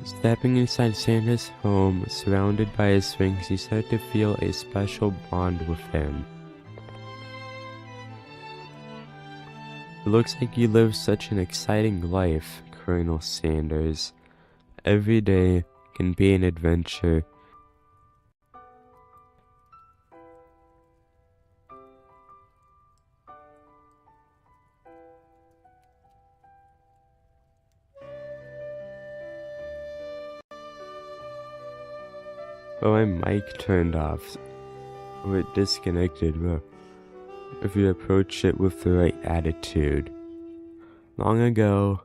Stepping inside Santa's home, surrounded by his Sphinx, you start to feel a special bond with him. It looks like you live such an exciting life, Colonel Sanders. Every day can be an adventure. Oh, my mic turned off, or it disconnected, well, if you approach it with the right attitude. Long ago,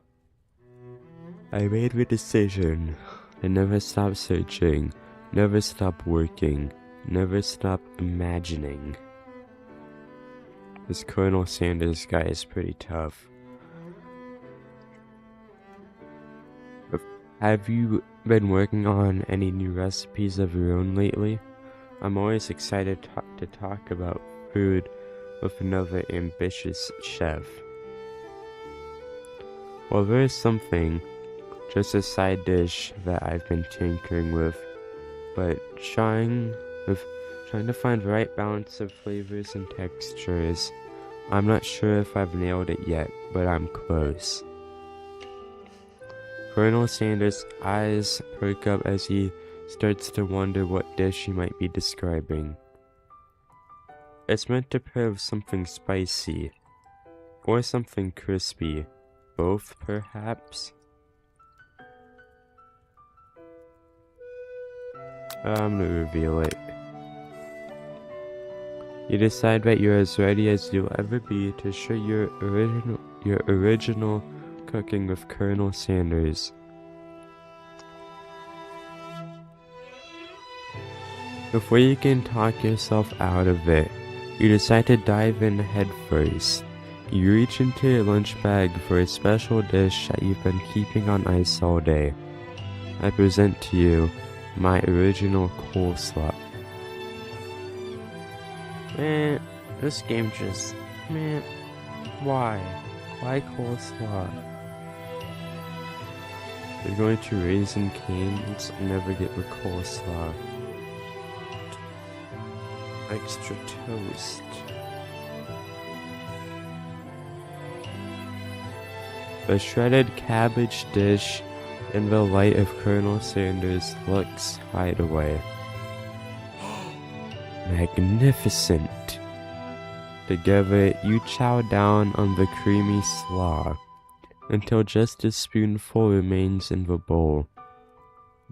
I made the decision to never stop searching, never stop working, never stop imagining. This Colonel Sanders guy is pretty tough. Have you been working on any new recipes of your own lately? I'm always excited to talk about food with another ambitious chef. Well, there is something, just a side dish that I've been tinkering with, but trying to find the right balance of flavors and textures. I'm not sure if I've nailed it yet, but I'm close. Colonel Sanders' eyes perk up as he starts to wonder what dish he might be describing. It's meant to pair with something spicy, or something crispy, both perhaps? I'm gonna reveal it. You decide that you're as ready as you'll ever be to share your original cooking with Colonel Sanders. Before you can talk yourself out of it, you decide to dive in head first. You reach into your lunch bag for a special dish that you've been keeping on ice all day. I present to you my original coleslaw. Man, this game just... Man, why? Why coleslaw? You're going to Raisin Cane's and never get the coleslaw. Extra toast. The shredded cabbage dish in the light of Colonel Sanders' looks hideaway. Magnificent! Together, you chow down on the creamy slaw until just a spoonful remains in the bowl.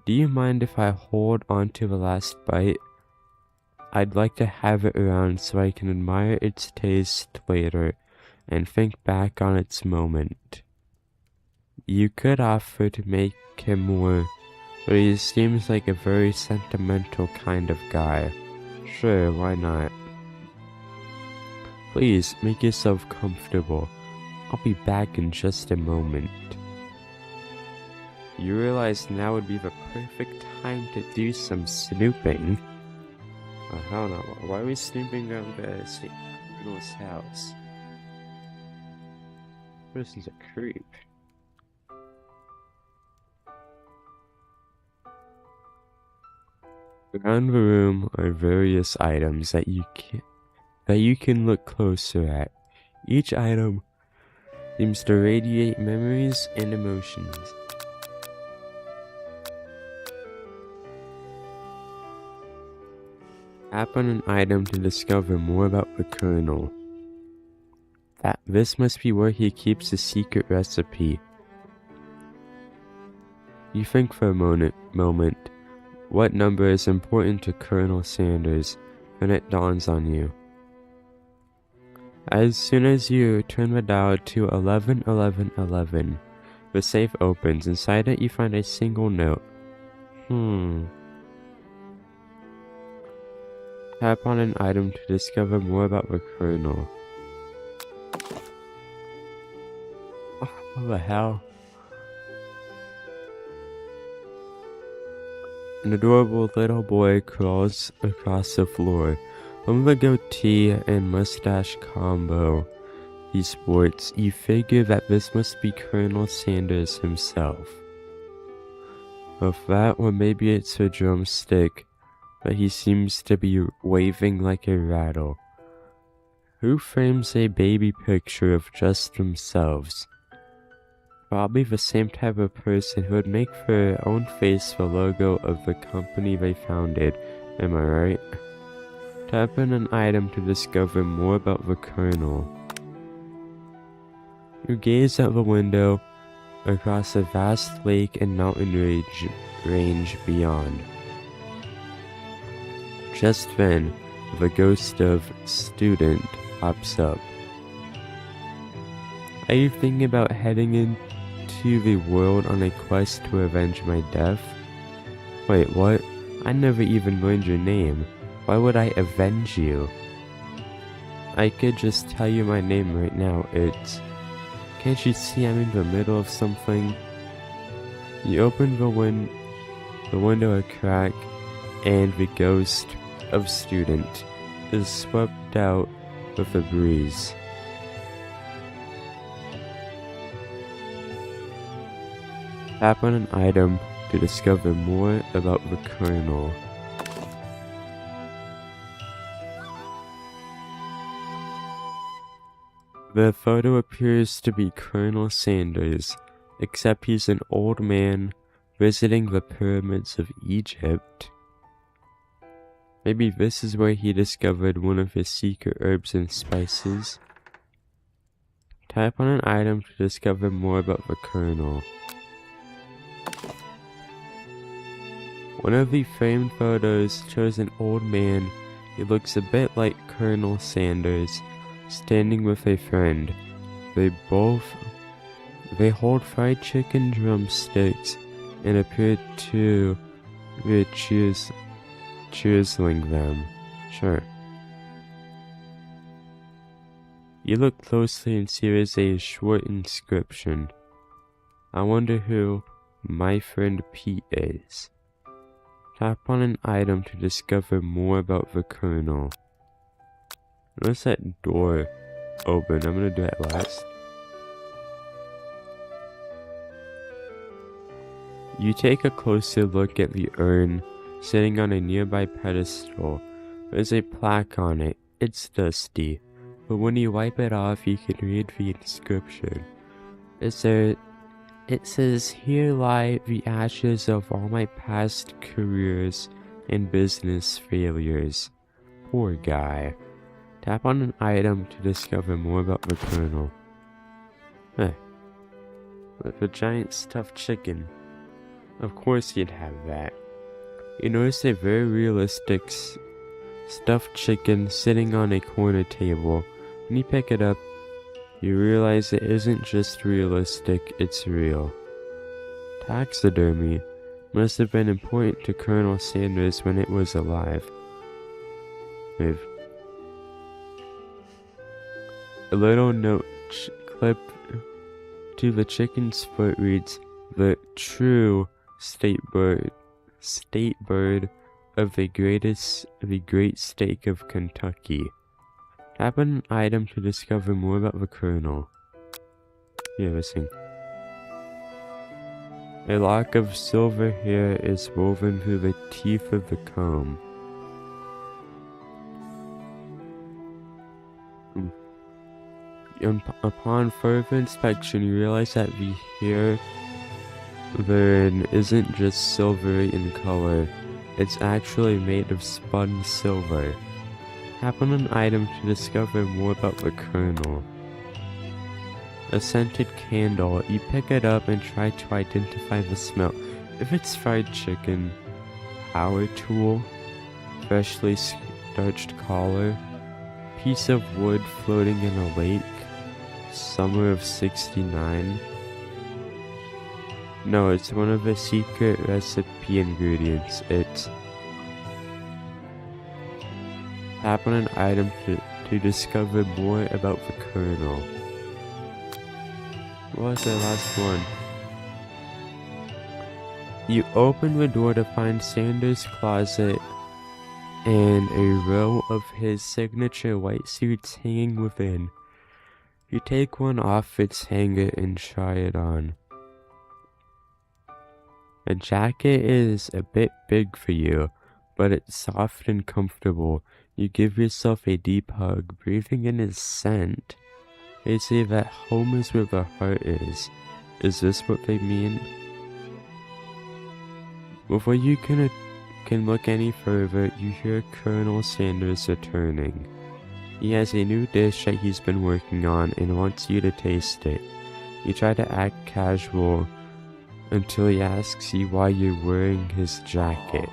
Do you mind if I hold on to the last bite? I'd like to have it around so I can admire its taste later and think back on its moment. You could offer to make him more, but he seems like a very sentimental kind of guy. Sure, why not? Please, make yourself comfortable. I'll be back in just a moment. You realize now would be the perfect time to do some snooping. Oh, hell no. Why are we snooping around the Colonel's house? This is a creep. Around the room are various items that you can look closer at. Each item seems to radiate memories and emotions. Tap on an item to discover more about the Colonel. This must be where he keeps a secret recipe. You think for a moment, what number is important to Colonel Sanders, then it dawns on you. As soon as you turn the dial to 111111, the safe opens. Inside it you find a single note. Tap on an item to discover more about the Colonel. What the hell? An adorable little boy crawls across the floor. From the goatee and mustache combo he sports, you figure that this must be Colonel Sanders himself. Of that, or maybe it's a drumstick, but he seems to be waving like a rattle. Who frames a baby picture of just themselves? Probably the same type of person who would make for their own face the logo of the company they founded, am I right? Tap on an item to discover more about the Colonel. You gaze out the window across a vast lake and mountain range beyond. Just then, the ghost of student pops up. Are you thinking about heading into the world on a quest to avenge my death? Wait, what? I never even learned your name. Why would I avenge you? I could just tell you my name right now. Can't you see I'm in the middle of something? You open the window a crack, and the ghost of student is swept out with a breeze. Tap on an item to discover more about the Colonel. The photo appears to be Colonel Sanders, except he's an old man visiting the pyramids of Egypt. Maybe this is where he discovered one of his secret herbs and spices. Tap on an item to discover more about the Colonel. One of the framed photos shows an old man. He looks a bit like Colonel Sanders, standing with a friend. They hold fried chicken drumsticks and appear to be chiseling them. Sure. You look closely and see there's a short inscription. I wonder who my friend Pete is. Tap on an item to discover more about the Colonel. Notice that door open. I'm gonna do that last. You take a closer look at the urn sitting on a nearby pedestal. There's a plaque on it. It's dusty, but when you wipe it off, you can read the inscription. It says, "Here lie the ashes of all my past careers and business failures." Poor guy. Tap on an item to discover more about the Colonel. Hey, with a giant stuffed chicken. Of course you'd have that. You notice a very realistic stuffed chicken sitting on a corner table. When you pick it up, you realize it isn't just realistic, it's real. Taxidermy must have been important to Colonel Sanders when it was alive. A little note clipped to the chicken's foot reads, "The true state bird of the great state of Kentucky." Tap on an item to discover more about the Colonel. Yeah, listen. A lock of silver hair is woven through the teeth of the comb. Upon further inspection, you realize that the hair therein isn't just silvery in color, it's actually made of spun silver. Tap on an item to discover more about the Colonel. A scented candle. You pick it up and try to identify the smell. If it's fried chicken, power tool, freshly starched collar, piece of wood floating in a lake, summer of '69. No, it's one of the secret recipe ingredients. It's tap on an item to discover more about the Colonel. What was the last one? You open the door to find Sanders' closet and a row of his signature white suits hanging within. You take one off its hanger and try it on. The jacket is a bit big for you, but it's soft and comfortable. You give yourself a deep hug, breathing in his scent. They say that home is where the heart is. Is this what they mean? Before you can look any further, you hear Colonel Sanders returning. He has a new dish that he's been working on and wants you to taste it. You try to act casual until he asks you why you're wearing his jacket.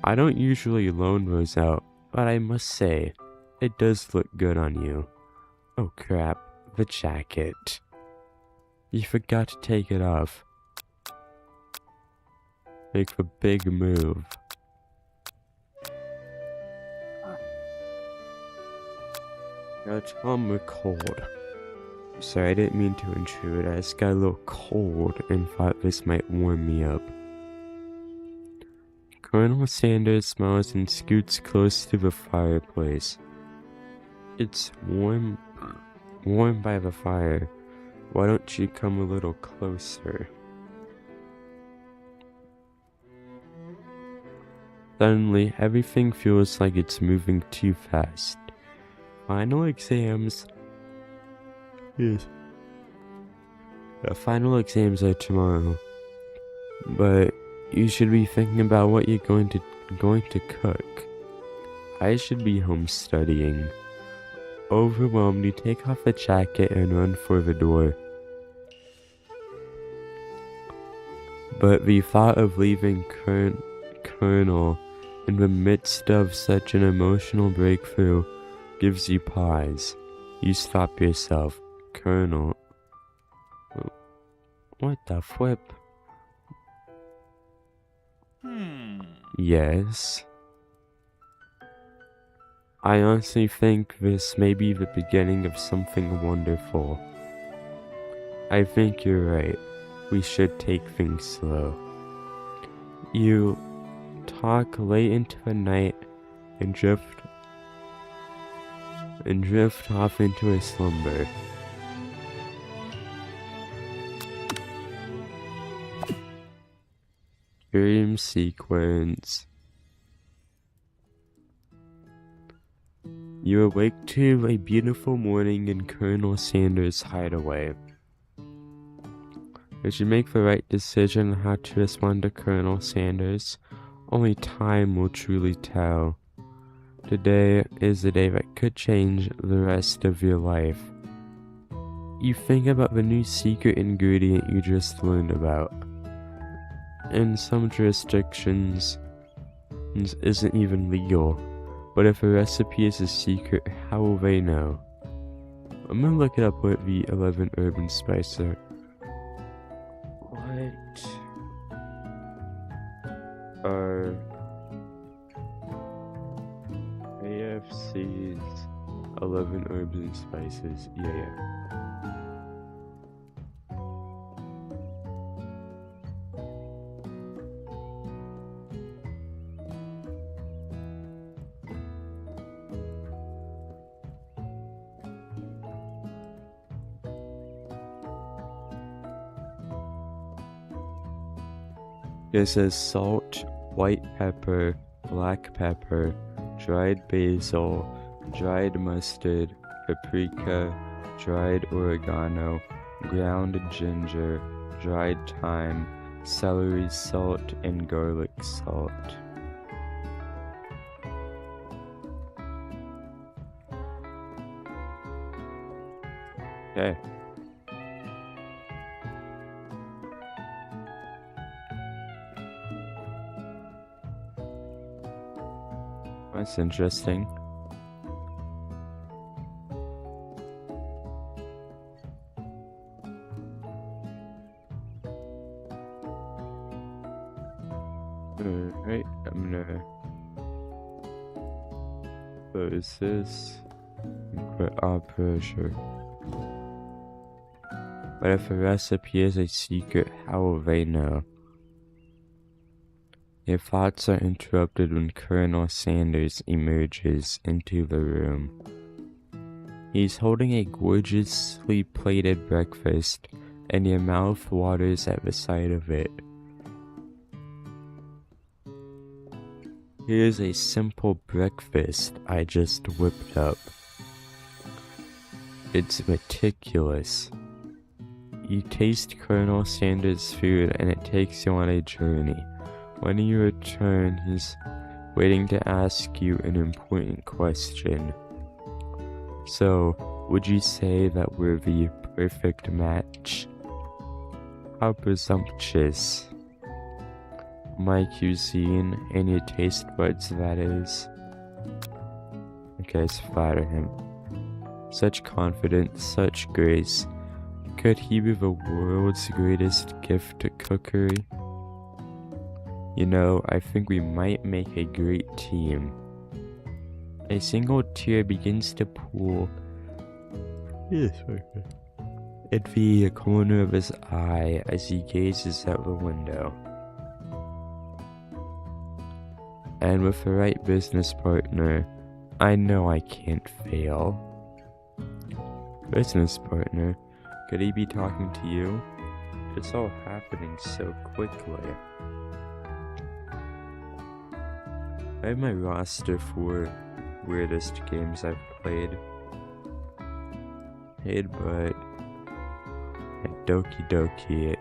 I don't usually loan those out, but I must say, it does look good on you. Oh crap, the jacket. You forgot to take it off. Make the big move. Now Tom, we're cold. Sorry, I didn't mean to intrude. I just got a little cold and thought this might warm me up. Colonel Sanders smiles and scoots close to the fireplace. It's warm by the fire. Why don't you come a little closer? Suddenly, everything feels like it's moving too fast. Final exams. Yes. The final exams are tomorrow. But you should be thinking about what you're going to cook. I should be home studying. Overwhelmed, you take off the jacket and run for the door. But the thought of leaving Colonel in the midst of such an emotional breakthrough gives you pause. You stop yourself. Colonel. What the flip? Yes. I honestly think this may be the beginning of something wonderful. I think you're right. We should take things slow. You talk late into the night and drift off into a slumber. Dream sequence. You awake to a beautiful morning in Colonel Sanders' hideaway. Did you make the right decision on how to respond to Colonel Sanders? Only time will truly tell. Today is the day that could change the rest of your life. You think about the new secret ingredient you just learned about. In some jurisdictions, it isn't even legal. But if a recipe is a secret, how will they know? I'm gonna look it up what the 11 urban spices are. What are KFC's 11 herbs and spices? Yeah. It says salt, white pepper, black pepper, dried basil, dried mustard, paprika, dried oregano, ground ginger, dried thyme, celery salt, and garlic salt. Okay. That's interesting. Alright, I'm gonna close this and put off pressure. But if a recipe is a secret, how will they know? Your thoughts are interrupted when Colonel Sanders emerges into the room. He's holding a gorgeously plated breakfast, and your mouth waters at the sight of it. Here's a simple breakfast I just whipped up. It's meticulous. You taste Colonel Sanders' food and it takes you on a journey. When you return, he's waiting to ask you an important question. So, would you say that we're the perfect match? How presumptuous. My cuisine and your taste buds, that is. Okay, let's flatter him. Such confidence, such grace. Could he be the world's greatest gift to cookery? You know, I think we might make a great team. A single tear begins to pool at the corner of his eye as he gazes out the window. And with the right business partner, I know I can't fail. Business partner? Could he be talking to you? It's all happening so quickly. I have my roster for weirdest games I've played. But Doki Doki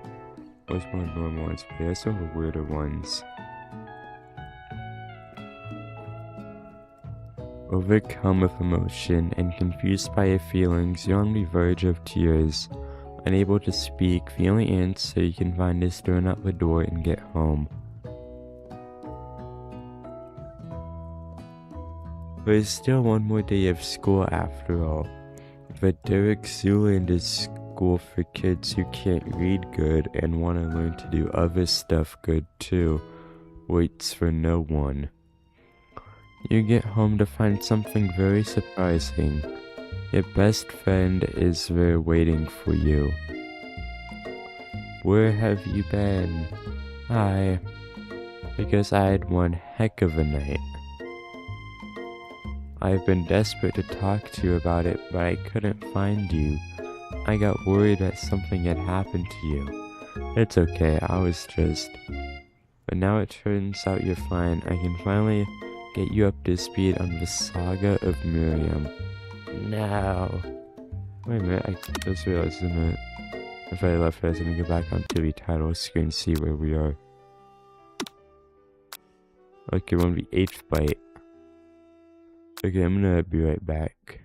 was one of the normal ones, but there's some of the weirder ones. Overcome with emotion and confused by your feelings, you're on the verge of tears. Unable to speak, the only answer you can find is to run out the door and get home. There's still one more day of school after all. But Derek Zuland is school for kids who can't read good and want to learn to do other stuff good too. waits for no one. You get home to find something very surprising. Your best friend is there waiting for you. Where have you been? Because I had one heck of a night. I've been desperate to talk to you about it, but I couldn't find you. I got worried that something had happened to you. It's okay, But now it turns out you're fine. I can finally get you up to speed on the saga of Miriam. No. Wait a minute, I just realized if I left, I was gonna go back onto the title screen and see where we are. Okay, we're on the 8th bite. Okay, I'm gonna be right back.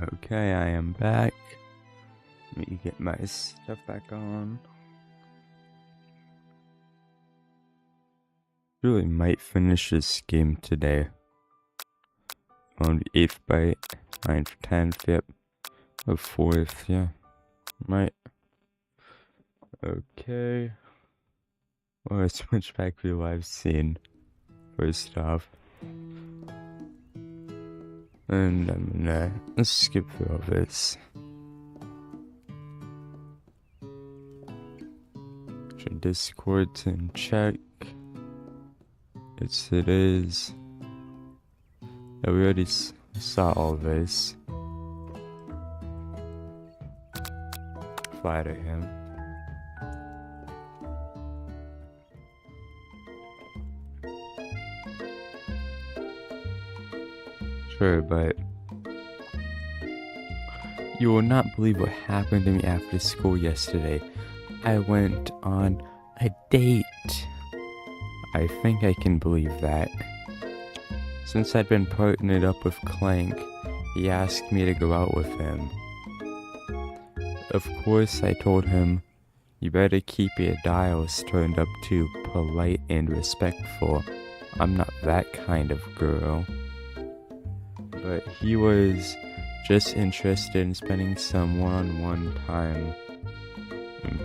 Okay, I am back. Let me get my stuff back on. Really might finish this game today. On the 8th bite, 9th, 10th, yep. The 4th, yeah. Might. Okay. Well, let's switch back to the live scene. First off. And I'm gonna skip through all this. Discord's in check. Yes, it is. Yeah, we already saw all this. Flatter him. Sure, but you will not believe what happened to me after school yesterday. I went on a date. I think I can believe that. Since I'd been partnered up with Clank, he asked me to go out with him. Of course, I told him, you better keep your dials turned up to polite and respectful. I'm not that kind of girl. But he was just interested in spending some one-on-one time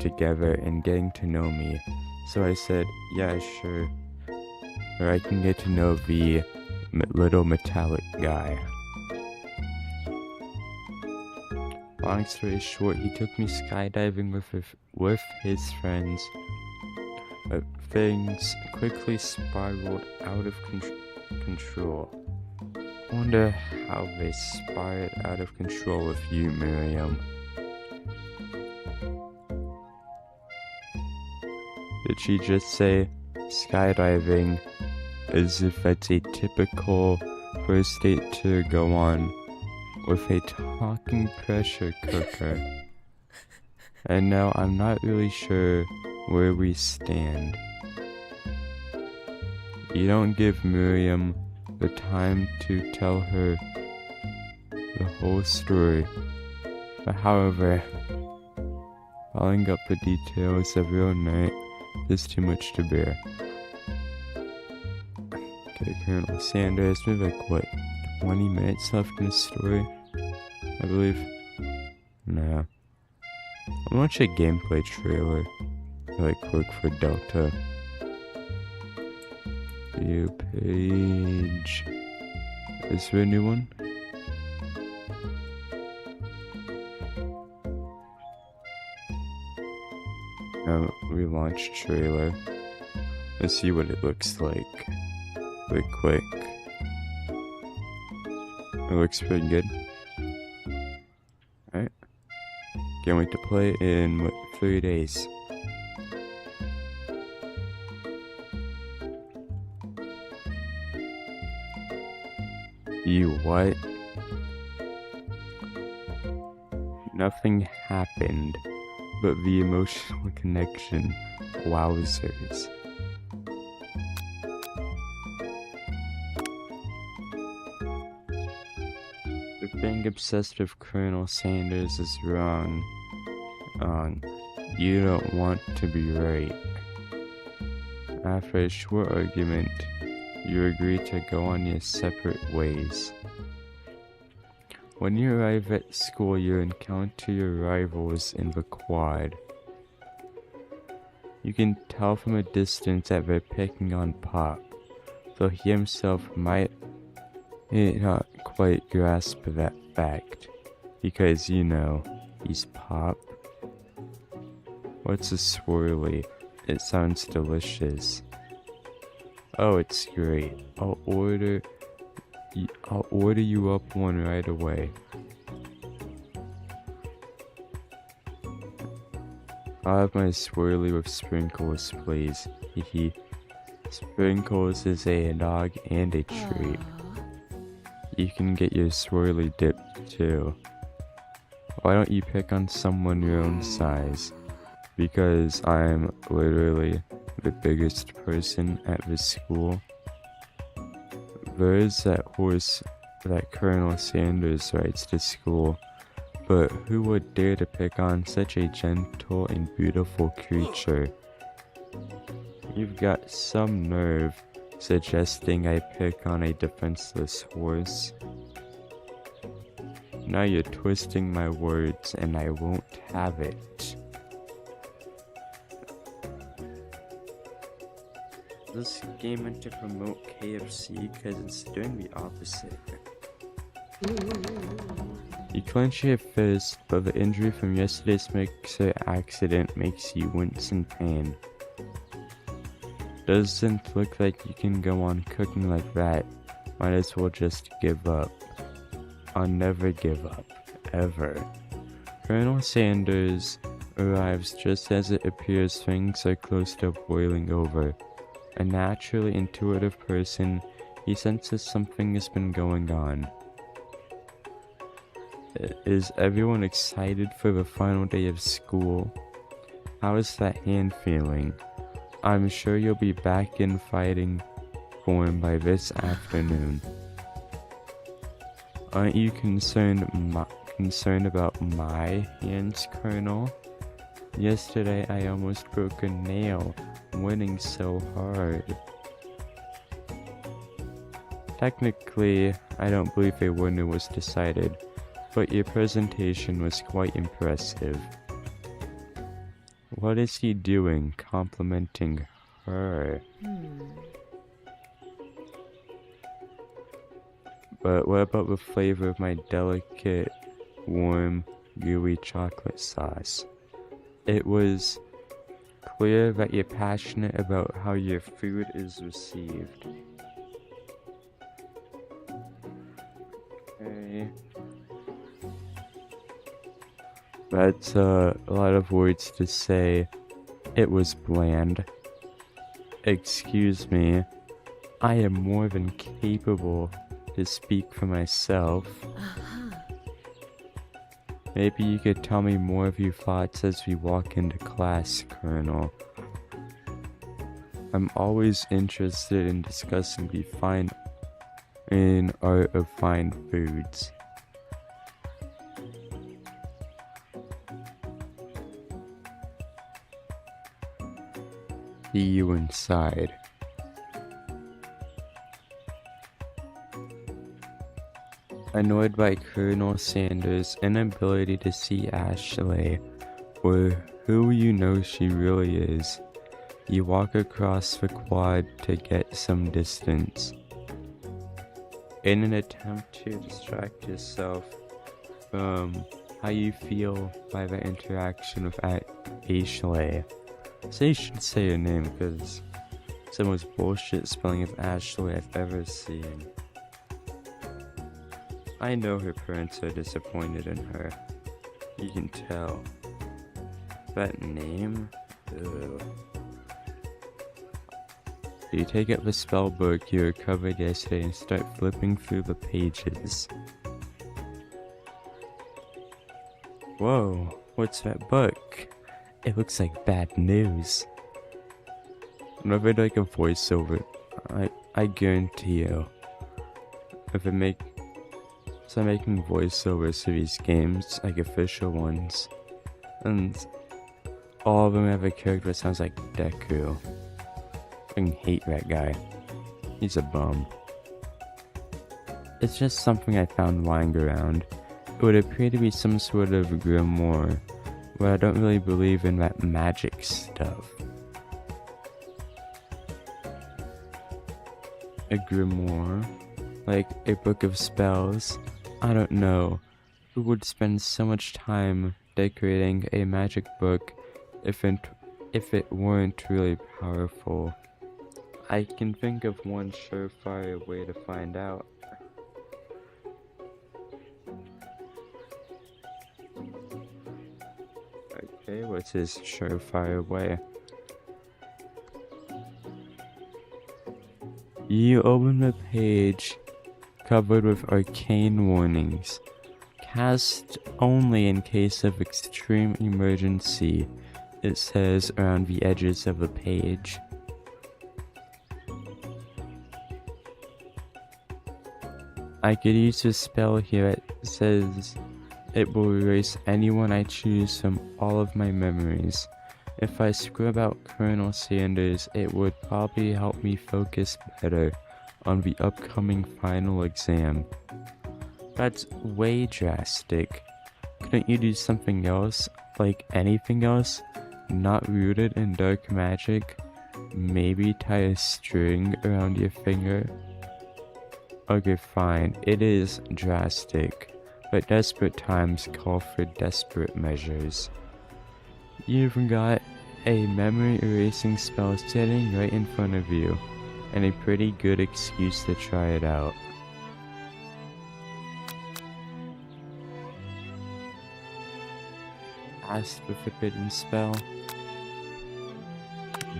together and getting to know me. So I said, yeah, sure. Or I can get to know the little metallic guy. Long story short, he took me skydiving with his friends. But things quickly spiraled out of control. Wonder how they spiraled out of control with you, Miriam. Did she just say skydiving as if that's a typical first date to go on with a talking pressure cooker? And now I'm not really sure where we stand. You don't give Miriam the time to tell her the whole story. But however, following up the details of real night is too much to bear. Okay, Colonel Sanders, we have like, what, 20 minutes left in the story? I believe. Nah. I'll watch a gameplay trailer. Like, look for Delta. View page. Is there a new one? Relaunch trailer. Let's see what it looks like. Real quick. It looks pretty good. Alright. Can't wait to play in, what, 3 days. You what? Nothing happened, but the emotional connection. Wowzers. Being obsessed with Colonel Sanders is wrong. You don't want to be right. After a short argument, you agree to go on your separate ways. When you arrive at school, you encounter your rivals in the quad. You can tell from a distance that they're picking on Pop, though he himself might not quite grasp that fact, because, you know, he's Pop. What's a swirly? It sounds delicious. Oh, it's great. I'll order you up one right away. I'll have my swirly with sprinkles, please. Hehe. Sprinkles is a dog and a treat. You can get your swirly dipped too. Why don't you pick on someone your own size? Because I'm literally the biggest person at this school. There's that horse that Colonel Sanders writes to school, but who would dare to pick on such a gentle and beautiful creature? You've got some nerve suggesting I pick on a defenseless horse. Now you're twisting my words and I won't have it. This game meant to promote KFC because it's doing the opposite. You clench your fist, but the injury from yesterday's mixer accident makes you wince in pain. Doesn't look like you can go on cooking like that. Might as well just give up. I'll never give up. Ever. Colonel Sanders arrives just as it appears things are close to boiling over. A naturally intuitive person, he senses something has been going on. Is everyone excited for the final day of school? How is that hand feeling? I'm sure you'll be back in fighting form by this afternoon. Aren't you concerned about my hands, Colonel? Yesterday I almost broke a nail, winning so hard. Technically, I don't believe a winner was decided, but your presentation was quite impressive. What is he doing, complimenting her? But what about the flavor of my delicate, warm, gooey chocolate sauce? It was clear that you're passionate about how your food is received. Okay. That's a lot of words to say. It was bland. Excuse me. I am more than capable to speak for myself. Maybe you could tell me more of your thoughts as we walk into class, Colonel. I'm always interested in discussing the fine art of fine foods. See you inside. Annoyed by Colonel Sanders' inability to see Ashley, or who you know she really is, you walk across the quad to get some distance. In an attempt to distract yourself from how you feel by the interaction with Ashley. So you should say her name because it's the most bullshit spelling of Ashley I've ever seen. I know her parents are disappointed in her. You can tell. That name? Ugh. You take out the spell book you recovered yesterday and start flipping through the pages. Whoa, what's that book? It looks like bad news. Whenever like a voiceover, I guarantee you, if it start making voiceovers for these games, like official ones, and all of them have a character that sounds like Deku. I fucking hate that guy. He's a bum. It's just something I found lying around. It would appear to be some sort of grimoire, but I don't really believe in that magic stuff. A grimoire? Like a book of spells? I don't know. Who would spend so much time decorating a magic book if it weren't really powerful? I can think of one surefire way to find out. Okay, what's his surefire way? You open the page covered with arcane warnings. Cast only in case of extreme emergency, it says around the edges of the page. I could use a spell here that says it will erase anyone I choose from all of my memories. If I scrub out Colonel Sanders, it would probably help me focus better on the upcoming final exam. That's way drastic. Couldn't you do something else? Like anything else? Not rooted in dark magic? Maybe tie a string around your finger? Okay, fine. It is drastic, but desperate times call for desperate measures. You've got a memory erasing spell sitting right in front of you, and a pretty good excuse to try it out. Ask the forbidden spell?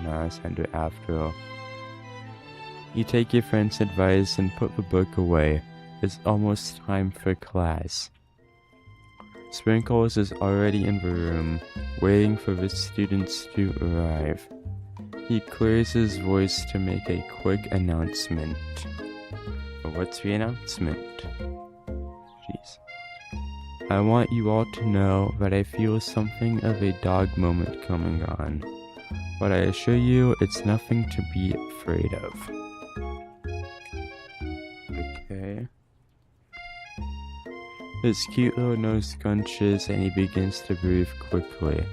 No, it's under it after all. You take your friend's advice and put the book away. It's almost time for class. Sprinkles is already in the room, waiting for the students to arrive. He clears his voice to make a quick announcement. But what's the announcement? Jeez. I want you all to know that I feel something of a dog moment coming on. But I assure you, it's nothing to be afraid of. Okay. His cute little nose scrunches and he begins to breathe quickly.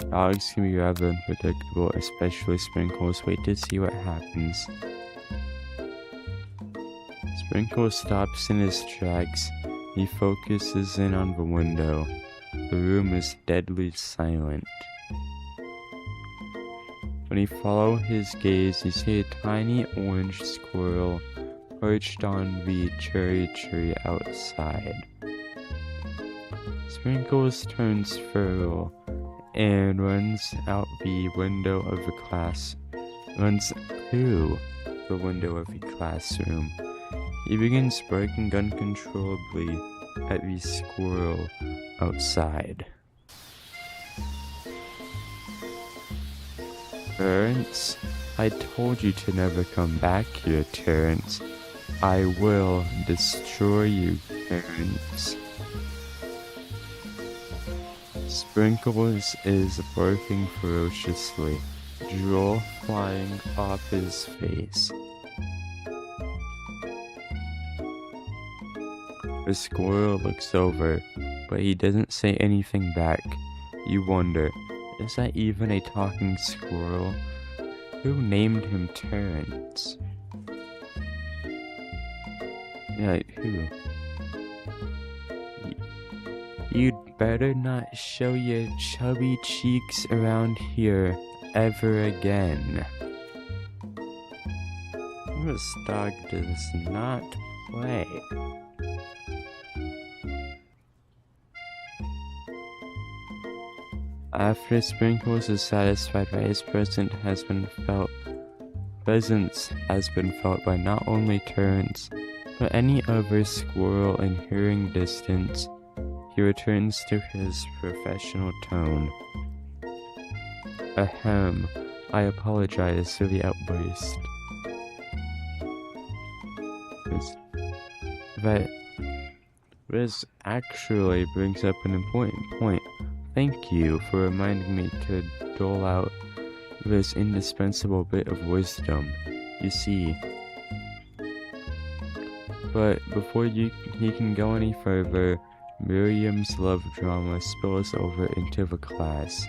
Dogs can be rather unpredictable, especially Sprinkles. Wait to see what happens. Sprinkles stops in his tracks. He focuses in on the window. The room is deadly silent. When you follow his gaze, you see a tiny orange squirrel perched on the cherry tree outside. Sprinkles turns feral and runs out the window of the class. Runs through the window of the classroom. He begins barking uncontrollably at the squirrel outside. Terrence, I told you to never come back here, Terrence. I will destroy you, Terrence. Sprinkles is barking ferociously, drool flying off his face. The squirrel looks over, but he doesn't say anything back. You wonder, is that even a talking squirrel? Who named him Terrence? Yeah, who? You'd better not show your chubby cheeks around here ever again. This dog does not play. After Sprinkles is satisfied that his presence has been felt by not only Terrence, but any other squirrel in hearing distance, he returns to his professional tone. Ahem, I apologize for the outburst. This actually brings up an important point. Thank you for reminding me to dole out this indispensable bit of wisdom. You see. But before he can go any further, Miriam's love drama spills over into the class.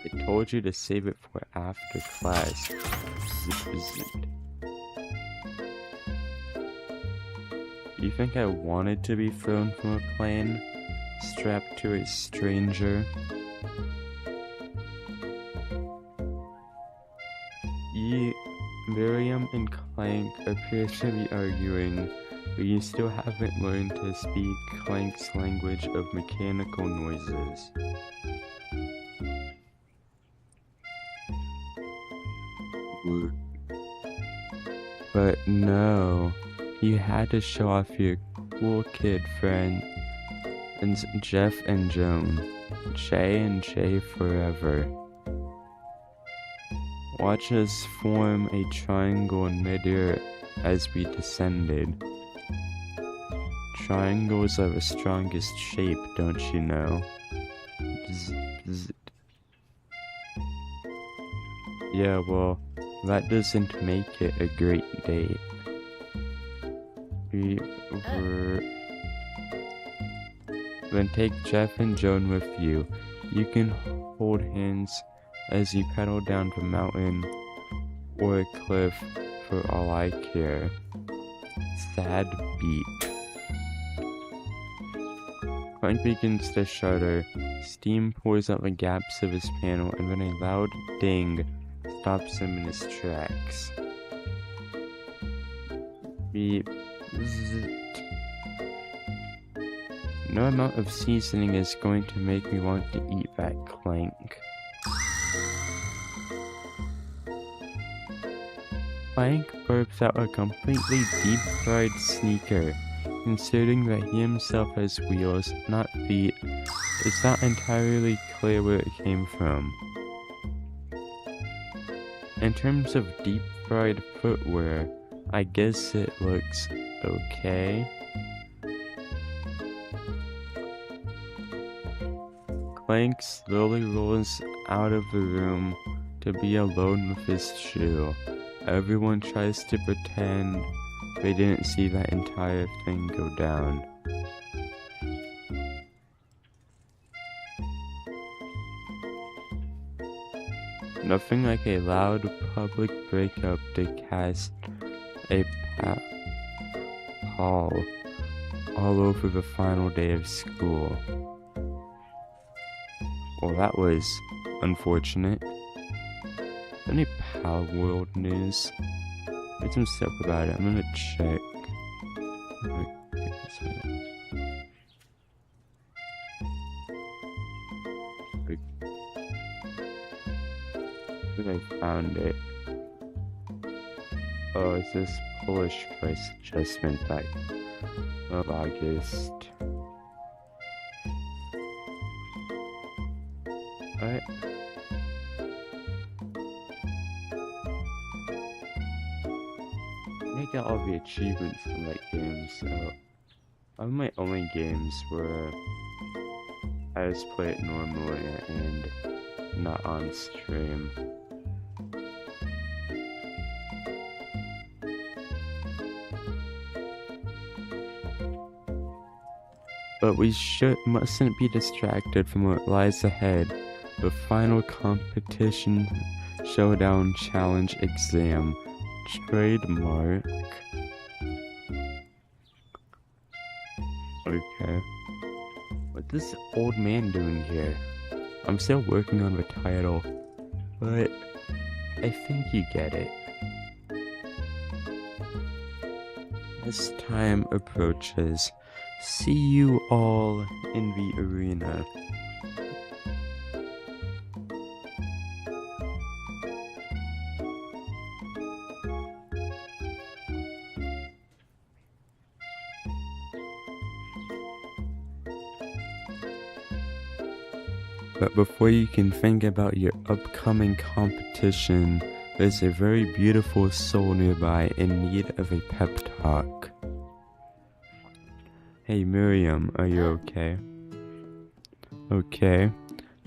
I told you to save it for after class. You think I wanted to be thrown from a plane, strapped to a stranger? Miriam and Clank appear to be arguing, but you still haven't learned to speak Clank's language of mechanical noises. But no, You had to show off your cool kid friend, and Jeff and Joan. J and J forever. Watch us form a triangle in midair as we descended. Triangles are the strongest shape, don't you know? Yeah, well, that doesn't make it a great date. Then take Jeff and Joan with you. You can hold hands as you pedal down the mountain or a cliff for all I care. Sad beat. Clank begins to shudder. Steam pours out the gaps of his panel, and then a loud ding stops him in his tracks. Beep. Zzz. No amount of seasoning is going to make me want to eat that Clank. Clank burps out a completely deep-fried sneaker. Considering that he himself has wheels, not feet, it's not entirely clear where it came from. In terms of deep-fried footwear, I guess it looks okay. Clank slowly rolls out of the room to be alone with his shoe. Everyone tries to pretend they didn't see that entire thing go down. Nothing like a loud public breakup to cast a pall all over the final day of school. Well, that was unfortunate. Any Pal World news? There's some stuff about it. I'm gonna check. I think I found it. Oh, it's this Polish price adjustment back of August. Alright. I got all the achievements in that game, so one of my only games where I just play it normally and not on stream. But we mustn't be distracted from what lies ahead. The final competition showdown challenge exam. Trademark. Okay. What's this old man doing here? I'm still working on the title, but I think you get it. As time approaches, see you all in the arena. But before you can think about your upcoming competition, there's a very beautiful soul nearby in need of a pep talk. Hey Miriam, are you okay? Okay.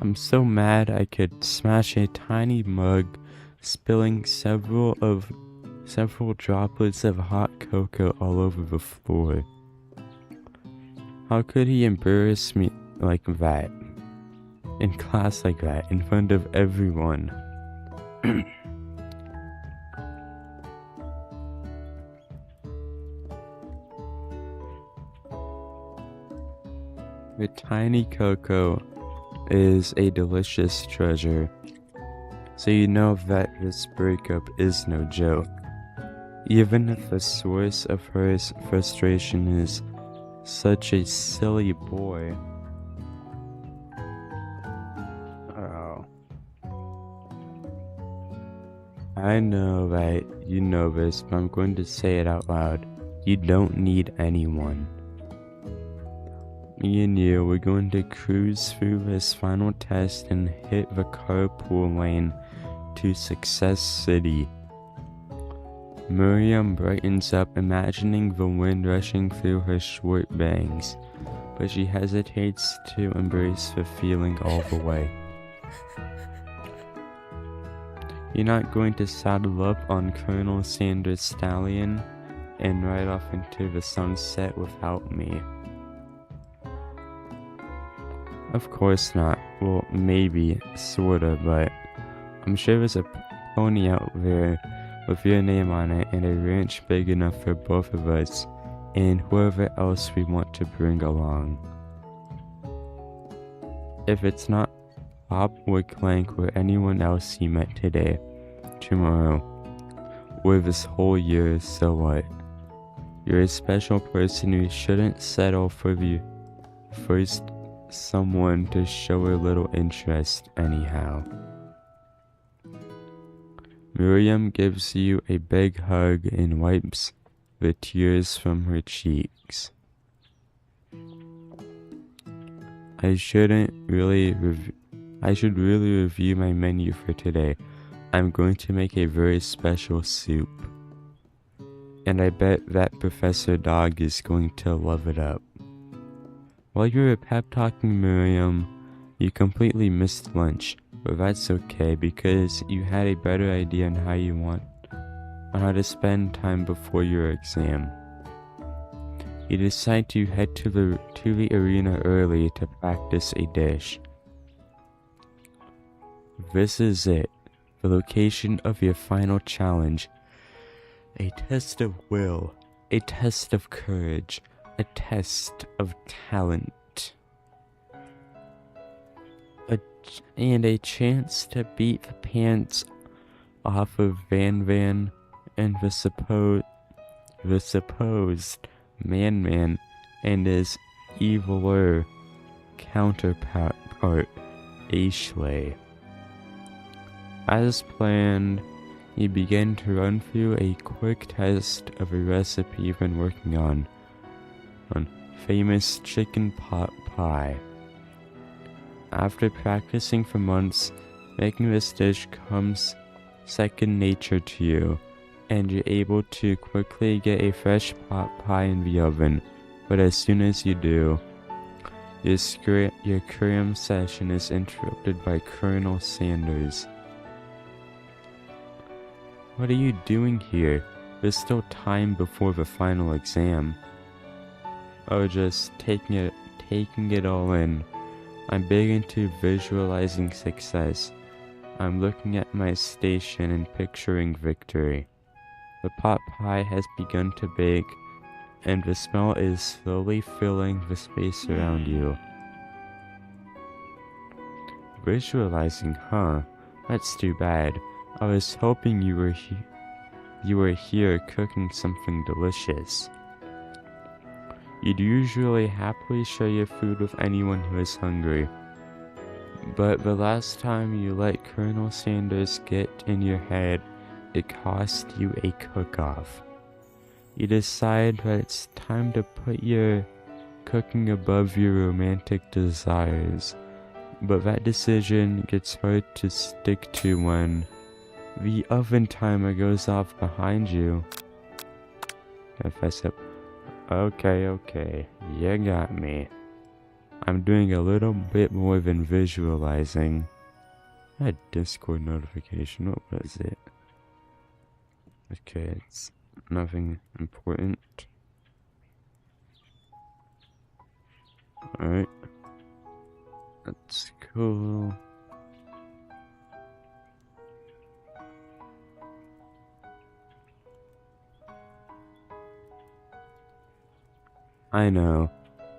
I'm so mad I could smash a tiny mug, spilling several droplets of hot cocoa all over the floor. How could he embarrass me like that? In class like that, in front of everyone. The tiny cocoa is a delicious treasure, so you know that this breakup is no joke. Even if the source of her frustration is such a silly boy. I know that you know this, but I'm going to say it out loud. You don't need anyone. Me and you, we're going to cruise through this final test and hit the carpool lane to Success City. Miriam brightens up, imagining the wind rushing through her short bangs, but she hesitates to embrace the feeling all the way. You're not going to saddle up on Colonel Sanders' stallion and ride off into the sunset without me. Of course not. Well, maybe, sorta, but I'm sure there's a pony out there with your name on it and a ranch big enough for both of us and whoever else we want to bring along. If it's not Bob or Clank or anyone else you met today, tomorrow, or this whole year, so what? You're a special person who shouldn't settle for the first someone to show a little interest anyhow. Miriam gives you a big hug and wipes the tears from her cheeks. I should really review my menu for today. I'm going to make a very special soup. And I bet that Professor Dog is going to love it up. While you were pep-talking Miriam, you completely missed lunch, but that's okay because you had a better idea on how to spend time before your exam. You decide to head to the arena early to practice a dish. This is it, the location of your final challenge. A test of will, a test of courage, a test of talent, and a chance to beat the pants off of Van Van and the supposed Man and his eviler counterpart Ashley. As planned, you begin to run through a quick test of a recipe you've been working on famous chicken pot pie. After practicing for months, making this dish comes second nature to you, and you're able to quickly get a fresh pot pie in the oven. But as soon as you do, your cram session is interrupted by Colonel Sanders. What are you doing here? There's still time before the final exam. Oh, just taking it all in. I'm big into visualizing success. I'm looking at my station and picturing victory. The pot pie has begun to bake, and the smell is slowly filling the space around you. Visualizing, huh? That's too bad. I was hoping you were here cooking something delicious. You'd usually happily share your food with anyone who is hungry. But the last time you let Colonel Sanders get in your head, it cost you a cook-off. You decide that it's time to put your cooking above your romantic desires. But that decision gets hard to stick to when the oven timer goes off behind you. Fess up. Okay, you got me. I'm doing a little bit more than visualizing. A Discord notification, what was it? Okay, it's nothing important. Alright. That's cool. I know,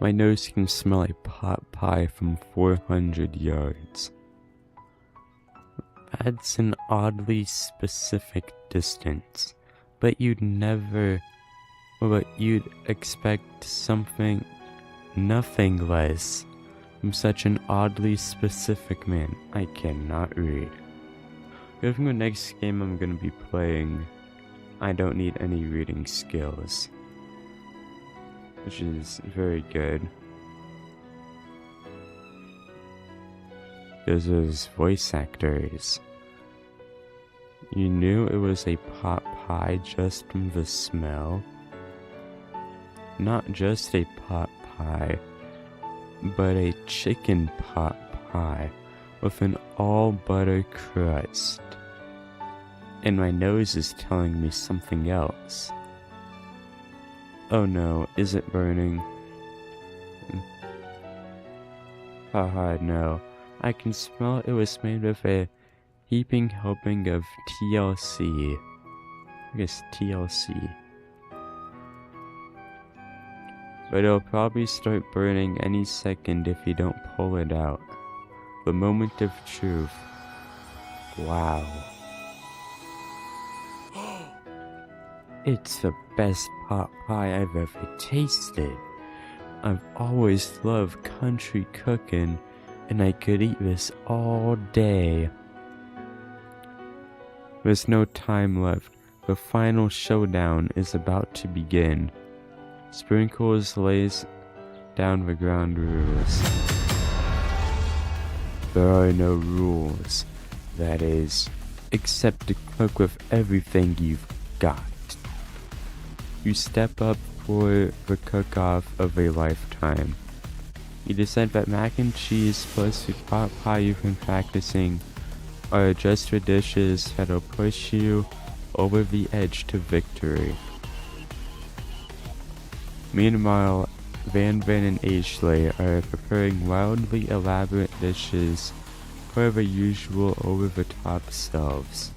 my nose can smell a pot pie from 400 yards. That's an oddly specific distance, but you'd expect nothing less from such an oddly specific man. I cannot read. If the next game I'm gonna be playing, I don't need any reading skills. which is very good. There's those voice actors. You knew it was a pot pie just from the smell. Not just a pot pie, but a chicken pot pie with an all butter crust. And my nose is telling me something else. Oh no, is it burning? Haha, no. I can smell it was made with a heaping helping of TLC. I guess TLC. But it'll probably start burning any second if you don't pull it out. The moment of truth. Wow. It's the best pot pie I've ever tasted. I've always loved country cooking, and I could eat this all day. There's no time left. The final showdown is about to begin. Sprinkles lays down the ground rules. There are no rules, that is, except to cook with everything you've got. You step up for the cook-off of a lifetime. You decide that mac and cheese plus the pot pie you've been practicing are just the dishes that'll push you over the edge to victory. Meanwhile, Van and Ashley are preparing wildly elaborate dishes for their usual over-the-top selves.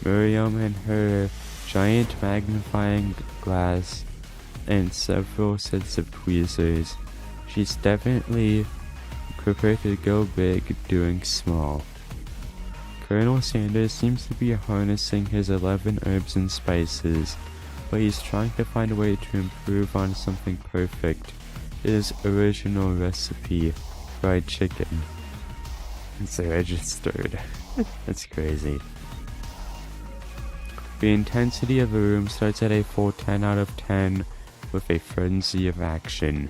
Miriam and her giant magnifying glass and several sets of tweezers. She's definitely prepared to go big doing small. Colonel Sanders seems to be harnessing his 11 herbs and spices, but he's trying to find a way to improve on something perfect, his original recipe, fried chicken. It's registered. That's crazy. The intensity of the room starts at a full 10 out of 10 with a frenzy of action.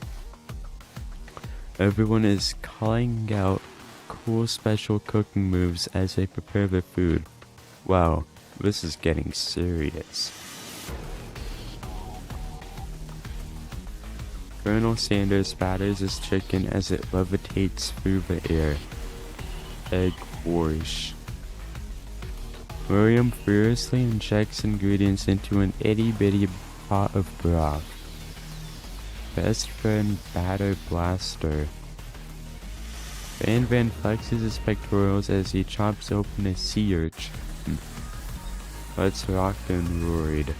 Everyone is calling out cool special cooking moves as they prepare their food. Wow, this is getting serious. Colonel Sanders batters his chicken as it levitates through the air. Egg whoosh. Miriam furiously injects ingredients into an itty-bitty pot of broth. Best friend batter blaster. Van flexes his pectorals as he chops open a sea urchin. Let's rock and roid.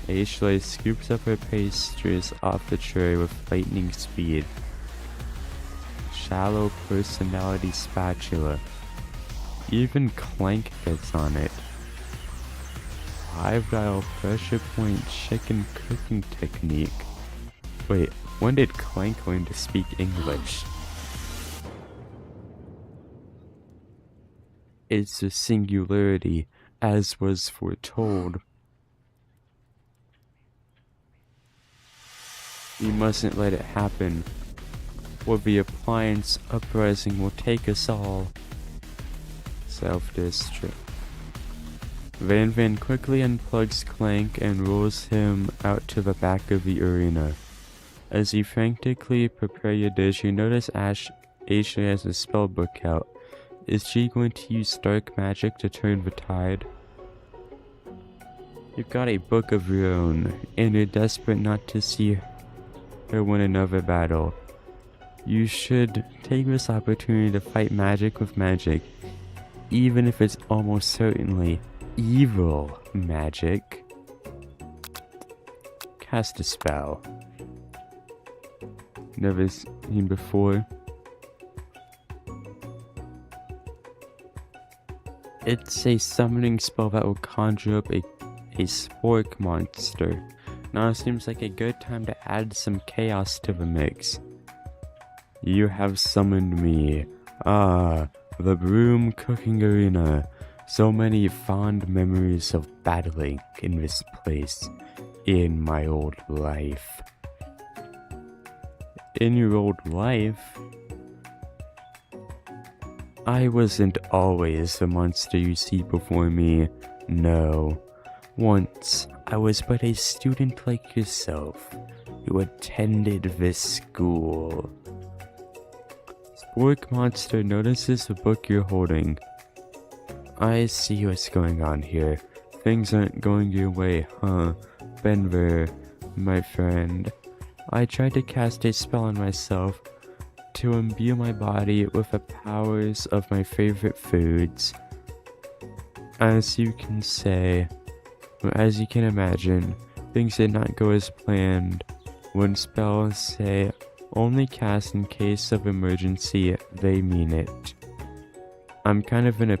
Ashley scoops up her pastries off the tray with lightning speed. Shallow personality spatula. Even Clank fits on it. 5-dial pressure point chicken cooking technique. Wait, when did Clank learn to speak English? It's a singularity, as was foretold. We mustn't let it happen, or the appliance uprising will take us all. Self-destruct. Van quickly unplugs Clank and rolls him out to the back of the arena. As you frantically prepare your dish, you notice Ashley has a spell book out. Is she going to use dark magic to turn the tide? You've got a book of your own, and you're desperate not to see her win another battle. You should take this opportunity to fight magic with magic, even if it's almost certainly evil magic. Cast a spell. Never seen before. It's a summoning spell that will conjure up a spork monster. Now it seems like a good time to add some chaos to the mix. You have summoned me. Ah, the Broom Cooking Arena. So many fond memories of battling in this place. in my old life. In your old life, I wasn't always the monster you see before me. No. Once, I was but a student like yourself who attended this school. Spork Monster notices the book you're holding. I see what's going on here. Things aren't going your way, huh? Benver, my friend. I tried to cast a spell on myself to imbue my body with the powers of my favorite foods. As you can imagine, things did not go as planned. When spells say only cast in case of emergency, they mean it. I'm kind of in a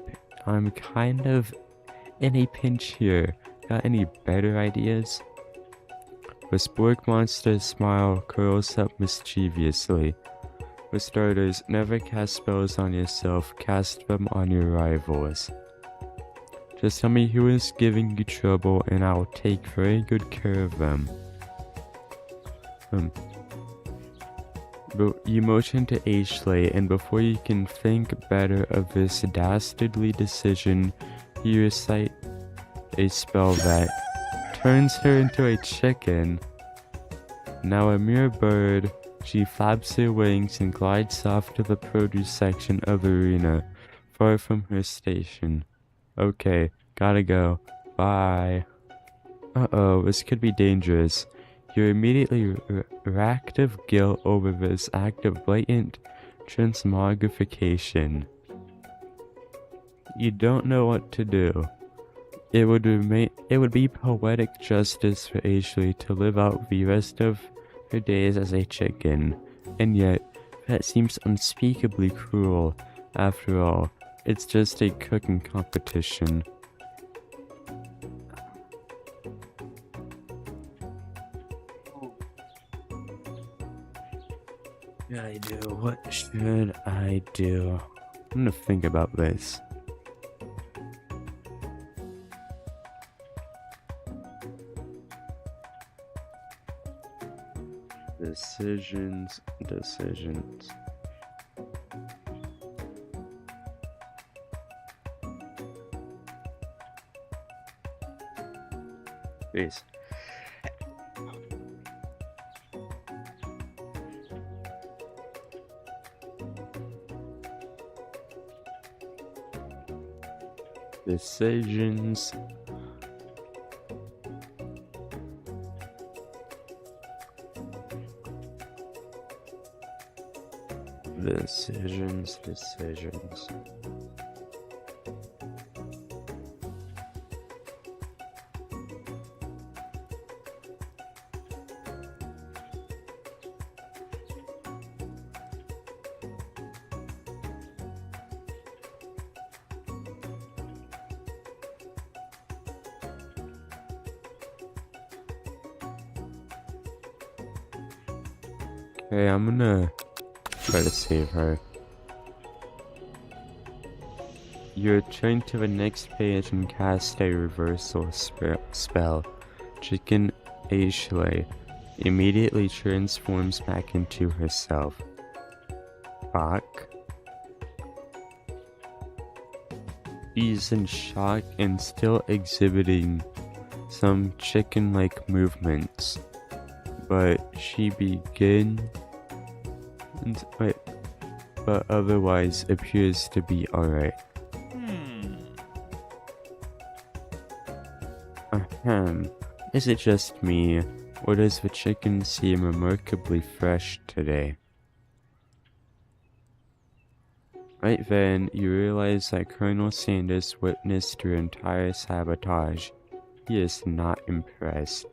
pinch here. Got any better ideas? The Spork Monster's smile curls up mischievously. For starters, never cast spells on yourself, cast them on your rivals. Just tell me who is giving you trouble and I'll take very good care of them. But you motion to Ashley, and before you can think better of this dastardly decision, you recite a spell that turns her into a chicken. Now a mere bird, she flaps her wings and glides off to the produce section of the arena, far from her station. Okay, gotta go. Bye. Uh-oh, this could be dangerous. You're immediately racked of guilt over this act of blatant transmogrification. You don't know what to do. It would be poetic justice for Ashley to live out the rest of her days as a chicken, and yet that seems unspeakably cruel. After all, it's just a cooking competition. What should I do? I'm gonna think about this. Decisions. Please. Decisions. Okay, I'm gonna try to save her. You return to the next page and cast a reversal spell. Chicken Ashley immediately transforms back into herself. Bach. She's in shock and still exhibiting some chicken-like movements, but she begins, but otherwise appears to be alright. Ahem. Is it just me, or does the chicken seem remarkably fresh today? Right then, you realize that Colonel Sanders witnessed your entire sabotage. He is not impressed.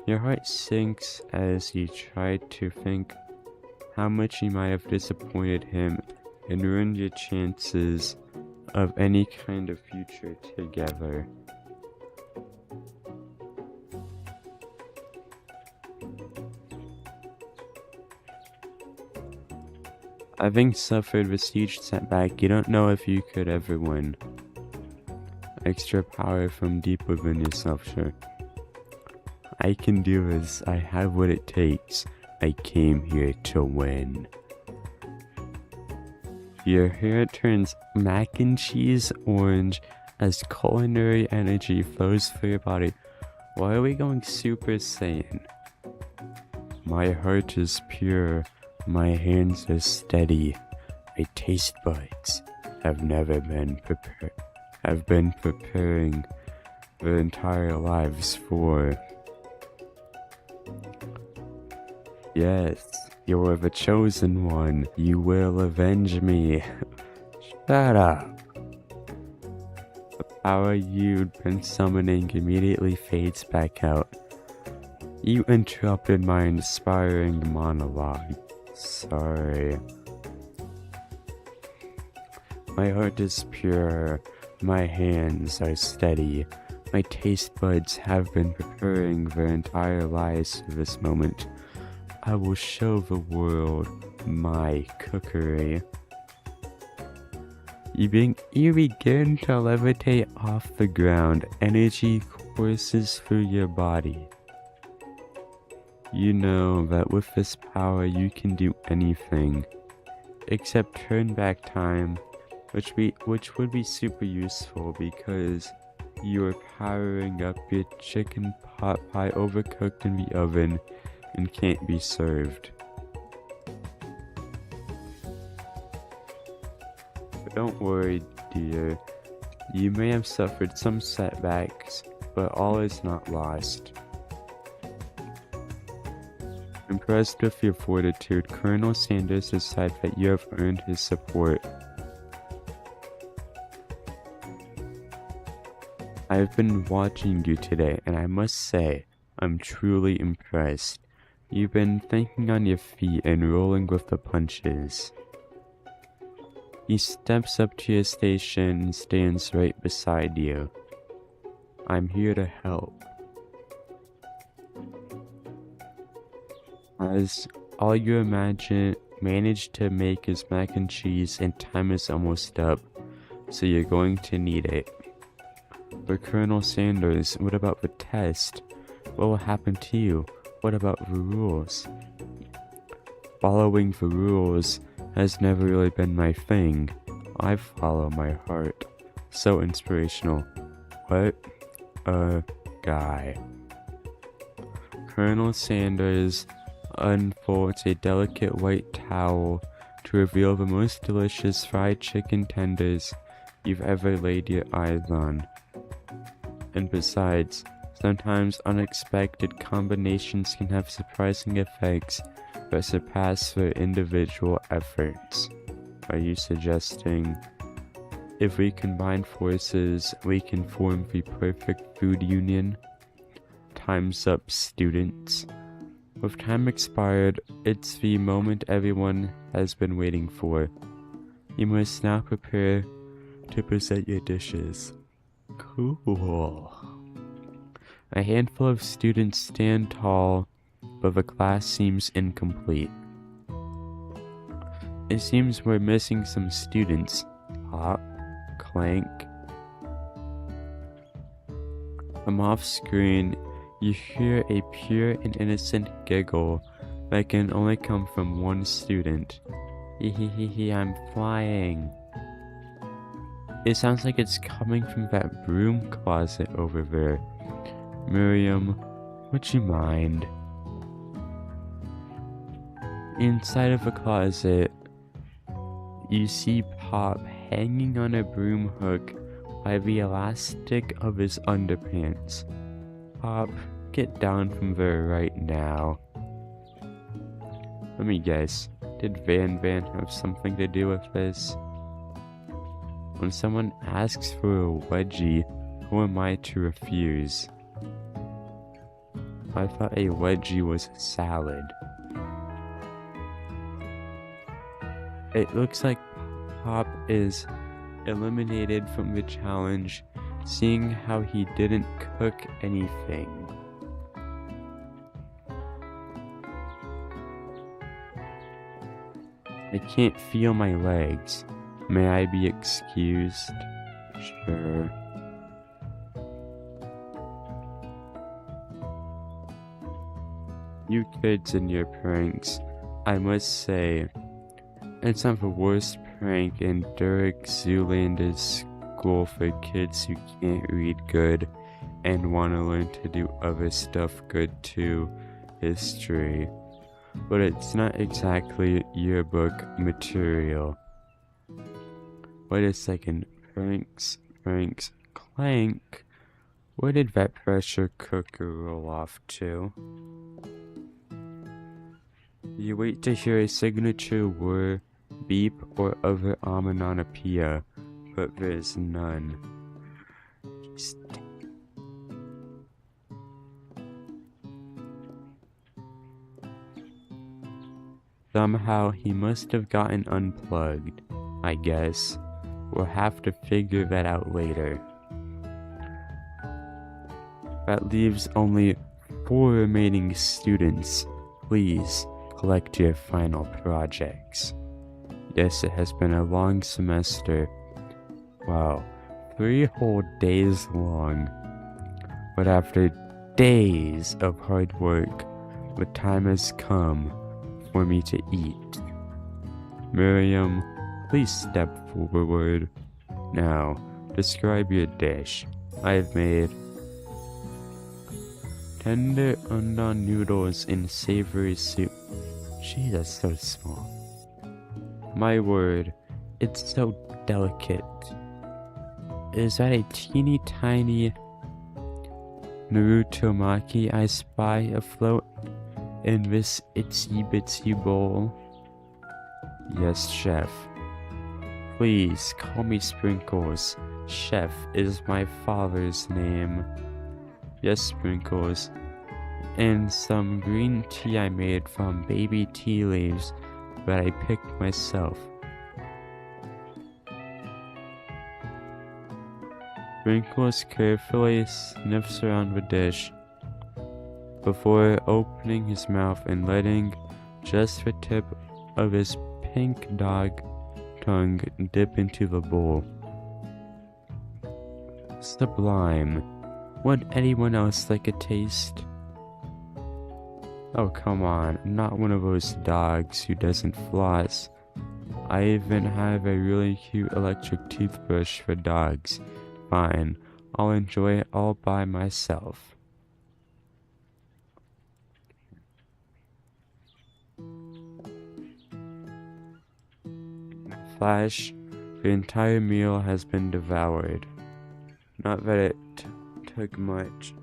Your heart sinks as you try to think how much you might have disappointed him and ruined your chances of any kind of future together. Having suffered this huge setback, you don't know if you could ever win. Extra power from deep within yourself, sure. I can do this. I have what it takes. I came here to win. Your hair turns mac and cheese orange as culinary energy flows through your body. Why are we going Super Saiyan? My heart is pure. My hands are steady. My taste buds have been preparing their entire lives for. Yes, you're the chosen one. You will avenge me. Shut up. The power you'd been summoning immediately fades back out. You interrupted my inspiring monologue. Sorry. My heart is pure. My hands are steady. My taste buds have been preparing their entire lives for this moment. I will show the world my cookery. You begin to levitate off the ground. Energy courses through your body. You know that with this power you can do anything, except turn back time, which would be super useful because you are powering up your chicken pot pie overcooked in the oven and can't be served. But don't worry, dear. You may have suffered some setbacks, but all is not lost. Impressed with your fortitude, Colonel Sanders decides that you have earned his support. I've been watching you today, and I must say, I'm truly impressed. You've been thinking on your feet and rolling with the punches. He steps up to your station and stands right beside you. I'm here to help. As all you managed to make is mac and cheese and time is almost up, so you're going to need it. But Colonel Sanders, what about the test? What will happen to you? What about the rules? Following the rules has never really been my thing. I follow my heart. So inspirational. What a guy. Colonel Sanders unfolds a delicate white towel to reveal the most delicious fried chicken tenders you've ever laid your eyes on. And besides, sometimes unexpected combinations can have surprising effects that surpass their individual efforts. Are you suggesting if we combine forces, we can form the perfect food union? Time's up, students. With time expired, it's the moment everyone has been waiting for. You must now prepare to present your dishes. Cool. A handful of students stand tall, but the class seems incomplete. It seems we're missing some students. Pop, clank. From off screen, you hear a pure and innocent giggle that can only come from one student. Hehehehe, I'm flying. It sounds like it's coming from that broom closet over there. Miriam, would you mind? Inside of the closet, you see Pop hanging on a broom hook by the elastic of his underpants. Pop, get down from there right now. Let me guess, did Van have something to do with this? When someone asks for a wedgie, who am I to refuse? I thought a wedgie was a salad. It looks like Pop is eliminated from the challenge, seeing how he didn't cook anything. I can't feel my legs. May I be excused? Sure. You kids and your pranks. I must say, it's not the worst prank in Derek Zoolander's school for kids who can't read good and want to learn to do other stuff good too, history. But it's not exactly yearbook material. Wait a second, pranks, clank. Where did that pressure cooker roll off to? You wait to hear a signature whir, beep, or other onomatopoeia, but there's none. Somehow he must have gotten unplugged, I guess. We'll have to figure that out later. That leaves only 4 remaining students. Please collect your final projects. Yes, it has been a long semester. Wow, 3 whole days long. But after days of hard work, the time has come for me to eat. Miriam, please step forward. Now, describe your dish. I've made tender udon noodles in savory soup. Gee, that's so small. My word, it's so delicate. Is that a teeny tiny Narutomaki I spy afloat in this itsy bitsy bowl? Yes, chef. Please call me Sprinkles. Chef is my father's name. Yes, Sprinkles. And some green tea I made from baby tea leaves that I picked myself. Sprinkles carefully sniffs around the dish before opening his mouth and letting just the tip of his pink dog tongue dip into the bowl. Sublime. Would anyone else like a taste? Oh, come on, I'm not one of those dogs who doesn't floss. I even have a really cute electric toothbrush for dogs. Fine, I'll enjoy it all by myself. Flash, the entire meal has been devoured. Not that it took much.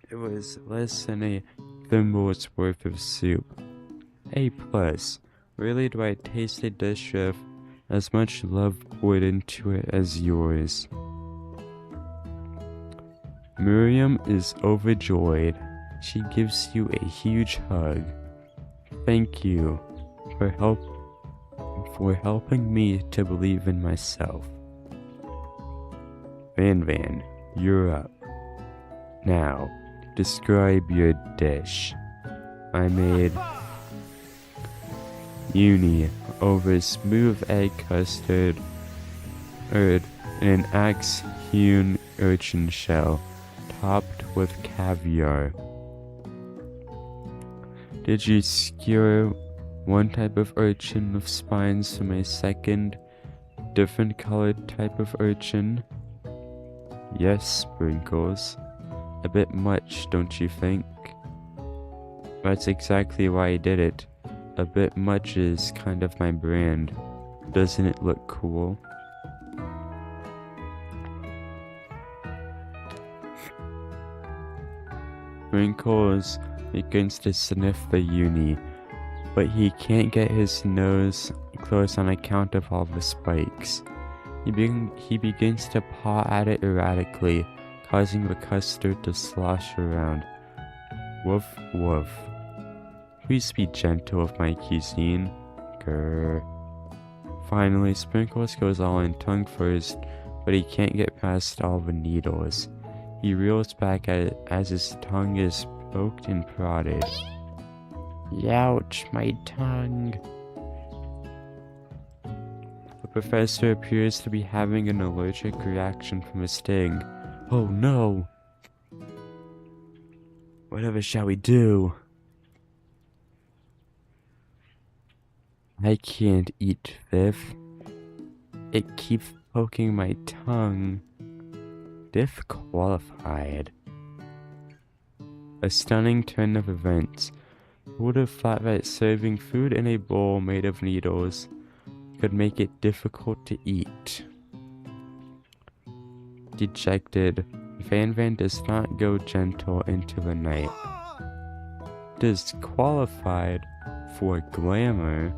It was less than a thimble's worth of soup. A plus. Really do I taste a dish with as much love poured into it as yours. Miriam is overjoyed. She gives you a huge hug. Thank you for helping me to believe in myself. Van, you're up. Now, describe your dish. I made uni over smooth egg custard in an axe-hewn urchin shell topped with caviar. Did you skewer one type of urchin with spines from a second, different colored type of urchin? Yes, Sprinkles. A bit much, don't you think? That's exactly why I did it. A bit much is kind of my brand. Doesn't it look cool? Sprinkles begins to sniff the uni, but he can't get his nose close on account of all the spikes. He begins to paw at it erratically, causing the custard to slosh around. Woof, woof. Please be gentle with my cuisine. Grr. Finally, Sprinkles goes all in tongue first, but he can't get past all the needles. He reels back at it as his tongue is poked and prodded. Youch, my tongue. The professor appears to be having an allergic reaction from a sting. Oh no! Whatever shall we do? I can't eat fifth. It keeps poking my tongue. Disqualified. A stunning turn of events. Who would have thought that serving food in a bowl made of needles could make it difficult to eat? Dejected, Van Van does not go gentle into the night. Disqualified for glamour.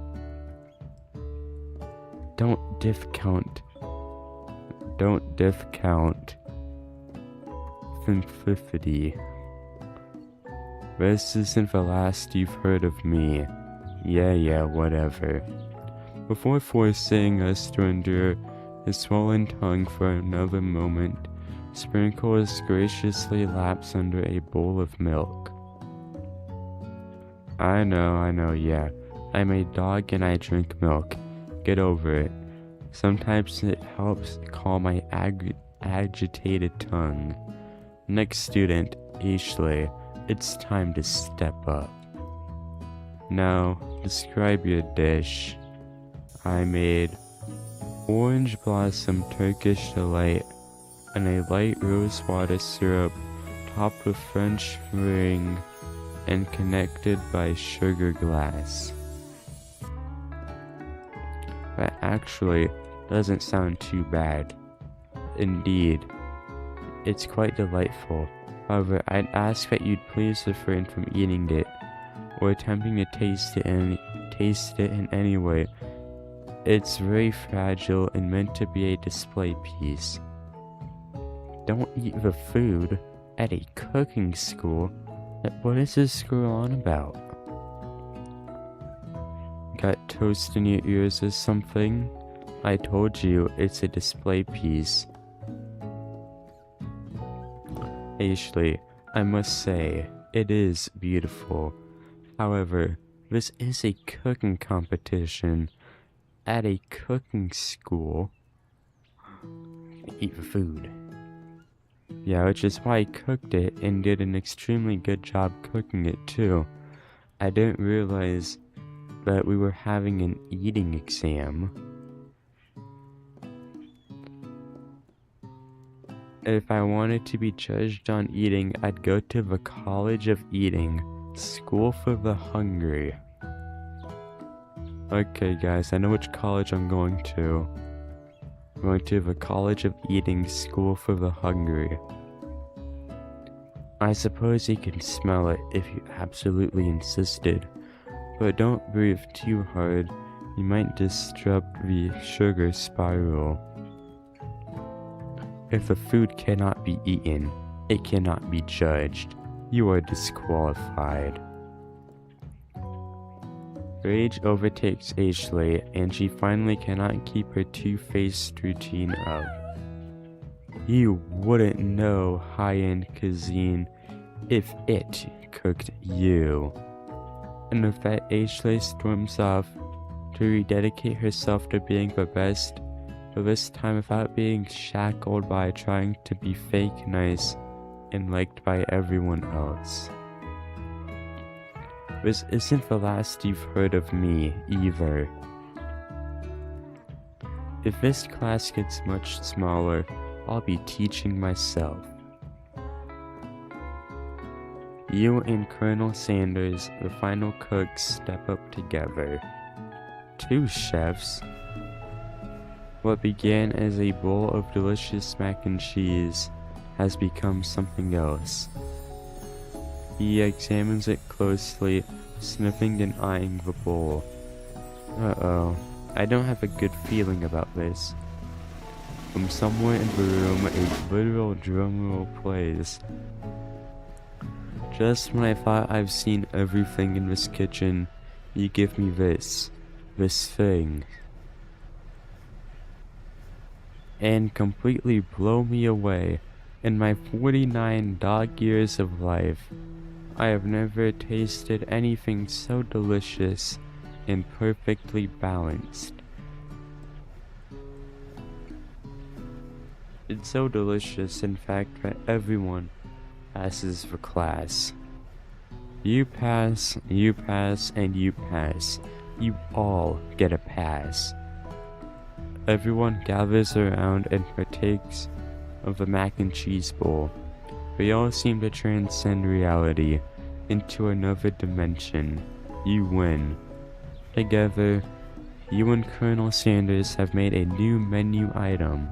Don't discount simplicity. This isn't the last you've heard of me. Yeah, whatever. Before forcing us to endure his swollen tongue for another moment, Sprinkles graciously laps under a bowl of milk. I know, yeah. I'm a dog and I drink milk. Get over it. Sometimes it helps calm my agitated tongue. Next student, Ashley. It's time to step up. Now, describe your dish. I made orange blossom Turkish delight and a light rosewater syrup topped with French meringue and connected by sugar glass. That actually doesn't sound too bad. Indeed, it's quite delightful. However, I'd ask that you'd please refrain from eating it or attempting to taste it in any way. It's very fragile and meant to be a display piece. Don't eat the food at a cooking school. What is this school on about? Got toast in your ears or something? I told you it's a display piece. Ashley, I must say, it is beautiful. However, this is a cooking competition at a cooking school. Eat the food. Yeah, which is why I cooked it and did an extremely good job cooking it too. I didn't realize that we were having an eating exam. If I wanted to be judged on eating, I'd go to the College of Eating, School for the Hungry. Okay guys, I know which college I'm going to. I'm going to the College of Eating, School for the Hungry. I suppose you can smell it if you absolutely insisted, but don't breathe too hard, you might disrupt the sugar spiral. If the food cannot be eaten, it cannot be judged. You are disqualified. Rage overtakes Ashley, and she finally cannot keep her two-faced routine up. You wouldn't know high-end cuisine if it cooked you. And with that, Ashley storms off to rededicate herself to being the best, but this time without being shackled by trying to be fake nice and liked by everyone else. This isn't the last you've heard of me, either. If this class gets much smaller, I'll be teaching myself. You and Colonel Sanders, the final cooks, step up together. Two chefs. What began as a bowl of delicious mac and cheese has become something else. He examines it closely, sniffing and eyeing the bowl. Uh-oh, I don't have a good feeling about this. From somewhere in the room, a literal drumroll plays. Just when I thought I've seen everything in this kitchen, you give me this thing. And completely blow me away. In my 49 dog years of life, I have never tasted anything so delicious and perfectly balanced. It's so delicious, in fact, that everyone passes the class. You pass, and you pass. you all get a pass. Everyone gathers around and partakes of the mac and cheese bowl. We all seem to transcend reality into another dimension. You win. Together, you and Colonel Sanders have made a new menu item.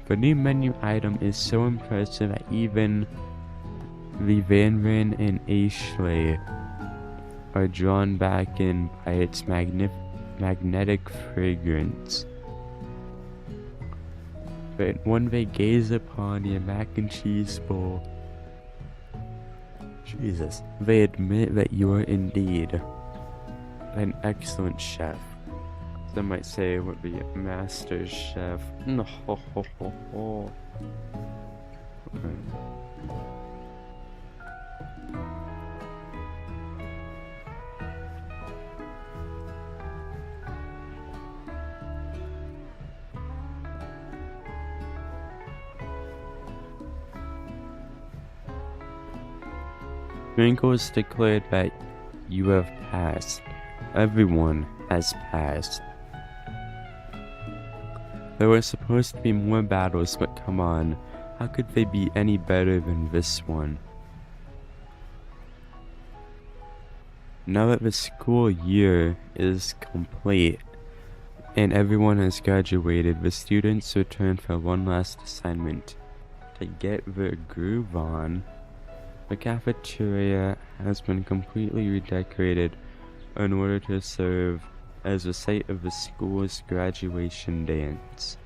The new menu item is so impressive that even the Van Ren and Ashley are drawn back in by its magnetic fragrance. But when they gaze upon your mac and cheese bowl, Jesus, they admit that you are indeed an excellent chef. Some might say it would be a master chef. No, ho, ho, ho, ho. Sprinkles declared that you have passed. Everyone has passed. There were supposed to be more battles, but come on, how could they be any better than this one? Now that the school year is complete and everyone has graduated, the students return for one last assignment to get their groove on. The cafeteria has been completely redecorated in order to serve as the site of the school's graduation dance.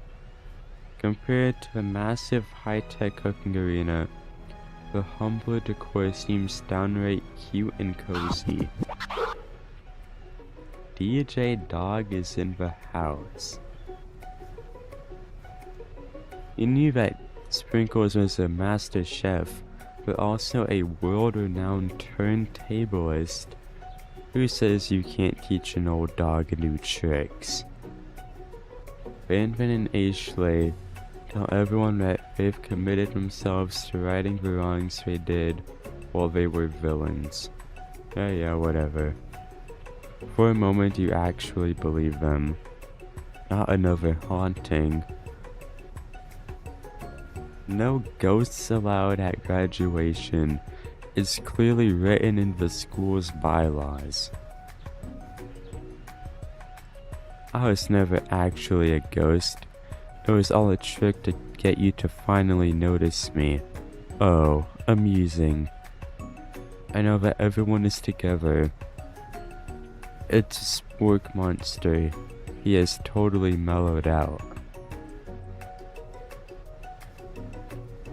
Compared to the massive high-tech cooking arena, the humbler decor seems downright cute and cozy. DJ Dog is in the house. You knew that Sprinkles was a master chef, but also a world-renowned turntablist. Who says you can't teach an old dog new tricks? Van Ren and Ashley tell everyone that they've committed themselves to righting the wrongs they did while they were villains. Yeah, whatever. For a moment you actually believe them. Not another haunting. No ghosts allowed at graduation is clearly written in the school's bylaws. I was never actually a ghost. It was all a trick to get you to finally notice me. Oh, amusing. I know that everyone is together. It's a spork monster. He has totally mellowed out.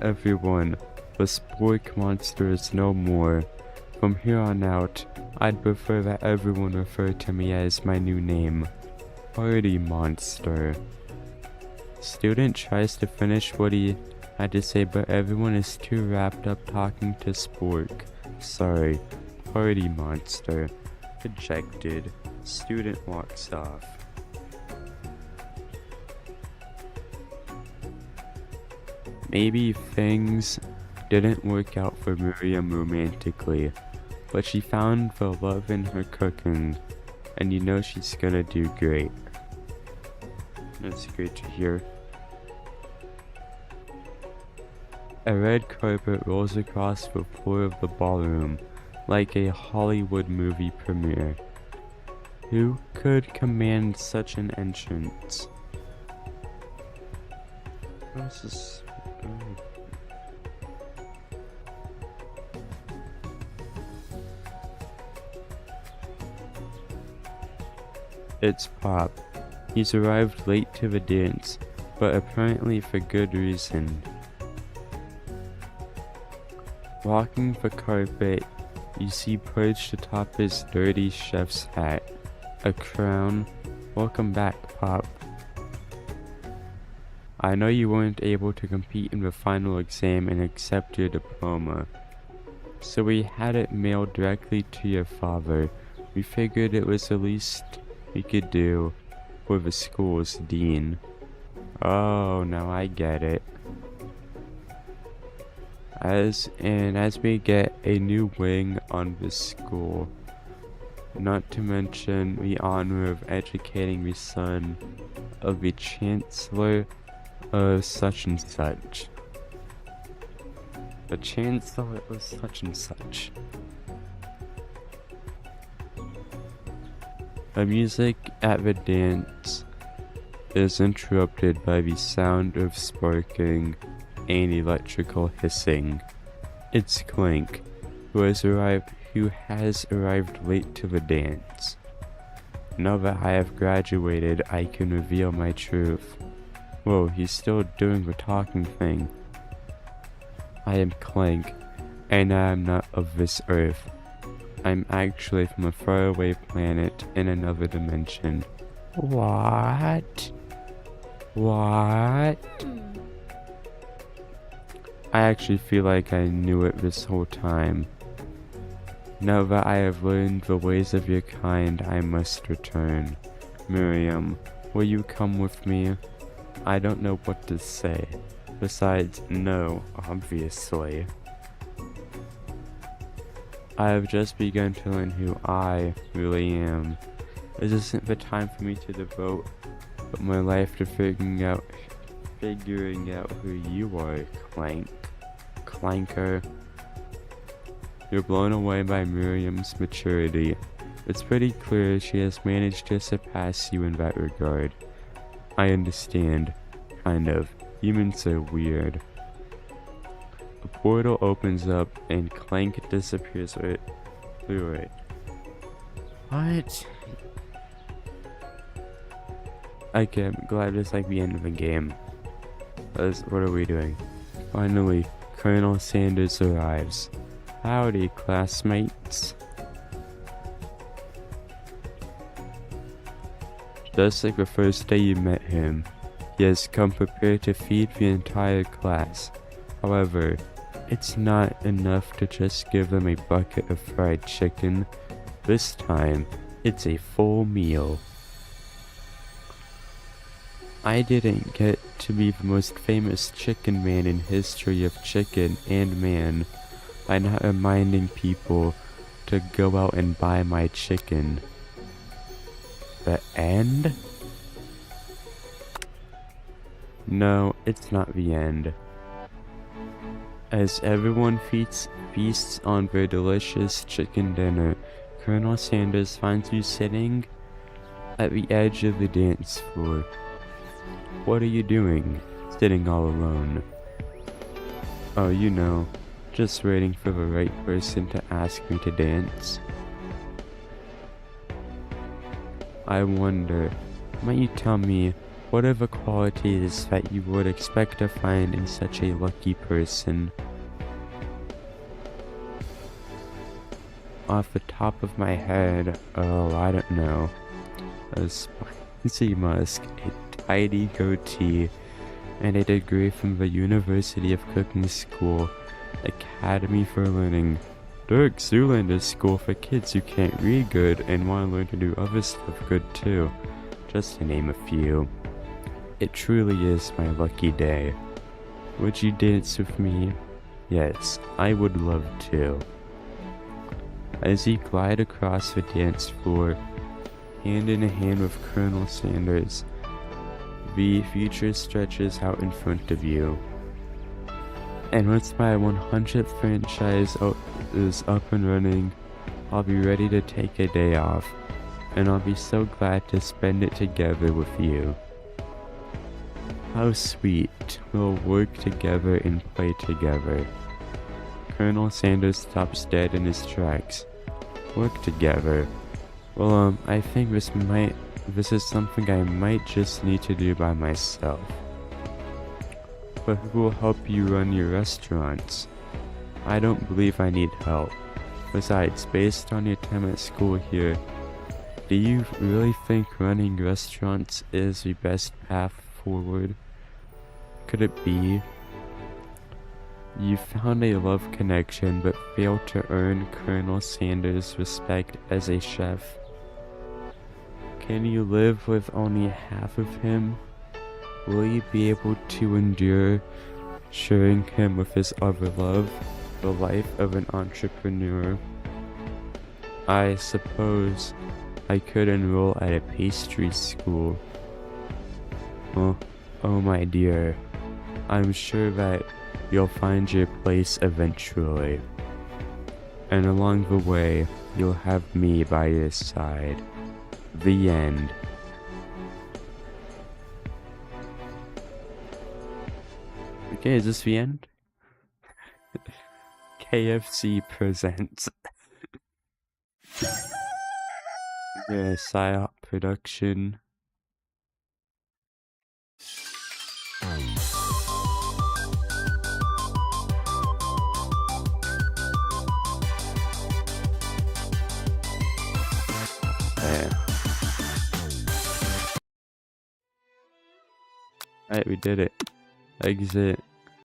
Everyone, the spork monster is no more. From here on out, I'd prefer that everyone refer to me as my new name, Party Monster. Student tries to finish what he had to say, but everyone is too wrapped up talking to Spork. Sorry, Party Monster. Ejected. Student walks off. Maybe things didn't work out for Miriam romantically, but she found the love in her cooking, and you know she's gonna do great. That's great to hear. A red carpet rolls across the floor of the ballroom, like a Hollywood movie premiere. Who could command such an entrance? This is... It's Pop. He's arrived late to the dance, but apparently for good reason. Walking the carpet, you see perched atop his dirty chef's hat a crown. Welcome back, Pop. I know you weren't able to compete in the final exam and accept your diploma, so we had it mailed directly to your father. We figured it was the least we could do for the school's dean. Oh, now I get it. As we get a new wing on the school, not to mention the honor of educating the son of the Chancellor of such and such. The Chancellor of such and such. The music at the dance is interrupted by the sound of sparking and electrical hissing. It's Clank, who has arrived late to the dance. Now that I have graduated, I can reveal my truth. Whoa, he's still doing the talking thing. I am Clank, and I am not of this earth. I'm actually from a faraway planet in another dimension. What? What? I actually feel like I knew it this whole time. Now that I have learned the ways of your kind, I must return. Miriam, will you come with me? I don't know what to say. Besides, no, obviously. I have just begun to learn who I really am. This isn't the time for me to devote my life to figuring out who you are, Clanker. You're blown away by Miriam's maturity. It's pretty clear she has managed to surpass you in that regard. I understand. Kind of. Humans are weird. A portal opens up and Clank disappears through it. What? Okay, I'm glad it's like the end of the game. What are we doing? Finally, Colonel Sanders arrives. Howdy, classmates. Just like the first day you met him, he has come prepared to feed the entire class. However, it's not enough to just give them a bucket of fried chicken. This time, it's a full meal. I didn't get to be the most famous chicken man in history of chicken and man by not reminding people to go out and buy my chicken. The end? No, it's not the end. As everyone feasts on their delicious chicken dinner, Colonel Sanders finds you sitting at the edge of the dance floor. What are you doing, sitting all alone? Oh, you know, just waiting for the right person to ask me to dance. I wonder, might you tell me, what are the qualities that you would expect to find in such a lucky person? Off the top of my head, oh, I don't know. A spicy musk, a tidy goatee, and a degree from the University of Cooking School, Academy for Learning, Dirk Zoolander School for kids who can't read good and want to learn to do other stuff good too, just to name a few. It truly is my lucky day. Would you dance with me? Yes, I would love to. As you glide across the dance floor, hand in hand with Colonel Sanders, the future stretches out in front of you. And once my 100th franchise is up and running, I'll be ready to take a day off, and I'll be so glad to spend it together with you. How sweet, we'll work together and play together. Colonel Sanders stops dead in his tracks. Work together. Well, I think this is something I might just need to do by myself. But who will help you run your restaurants? I don't believe I need help. Besides, based on your time at school here, do you really think running restaurants is the best path forward? Could it be? You found a love connection but failed to earn Colonel Sanders' respect as a chef. Can you live with only half of him? Will you be able to endure sharing him with his other love, the life of an entrepreneur? I suppose I could enroll at a pastry school. Oh, oh my dear, I'm sure that you'll find your place eventually. And along the way, you'll have me by your side. The end. Okay, is this the end? KFC presents. Yeah, PSYOP production. Yeah. Alright, we did it. Exit.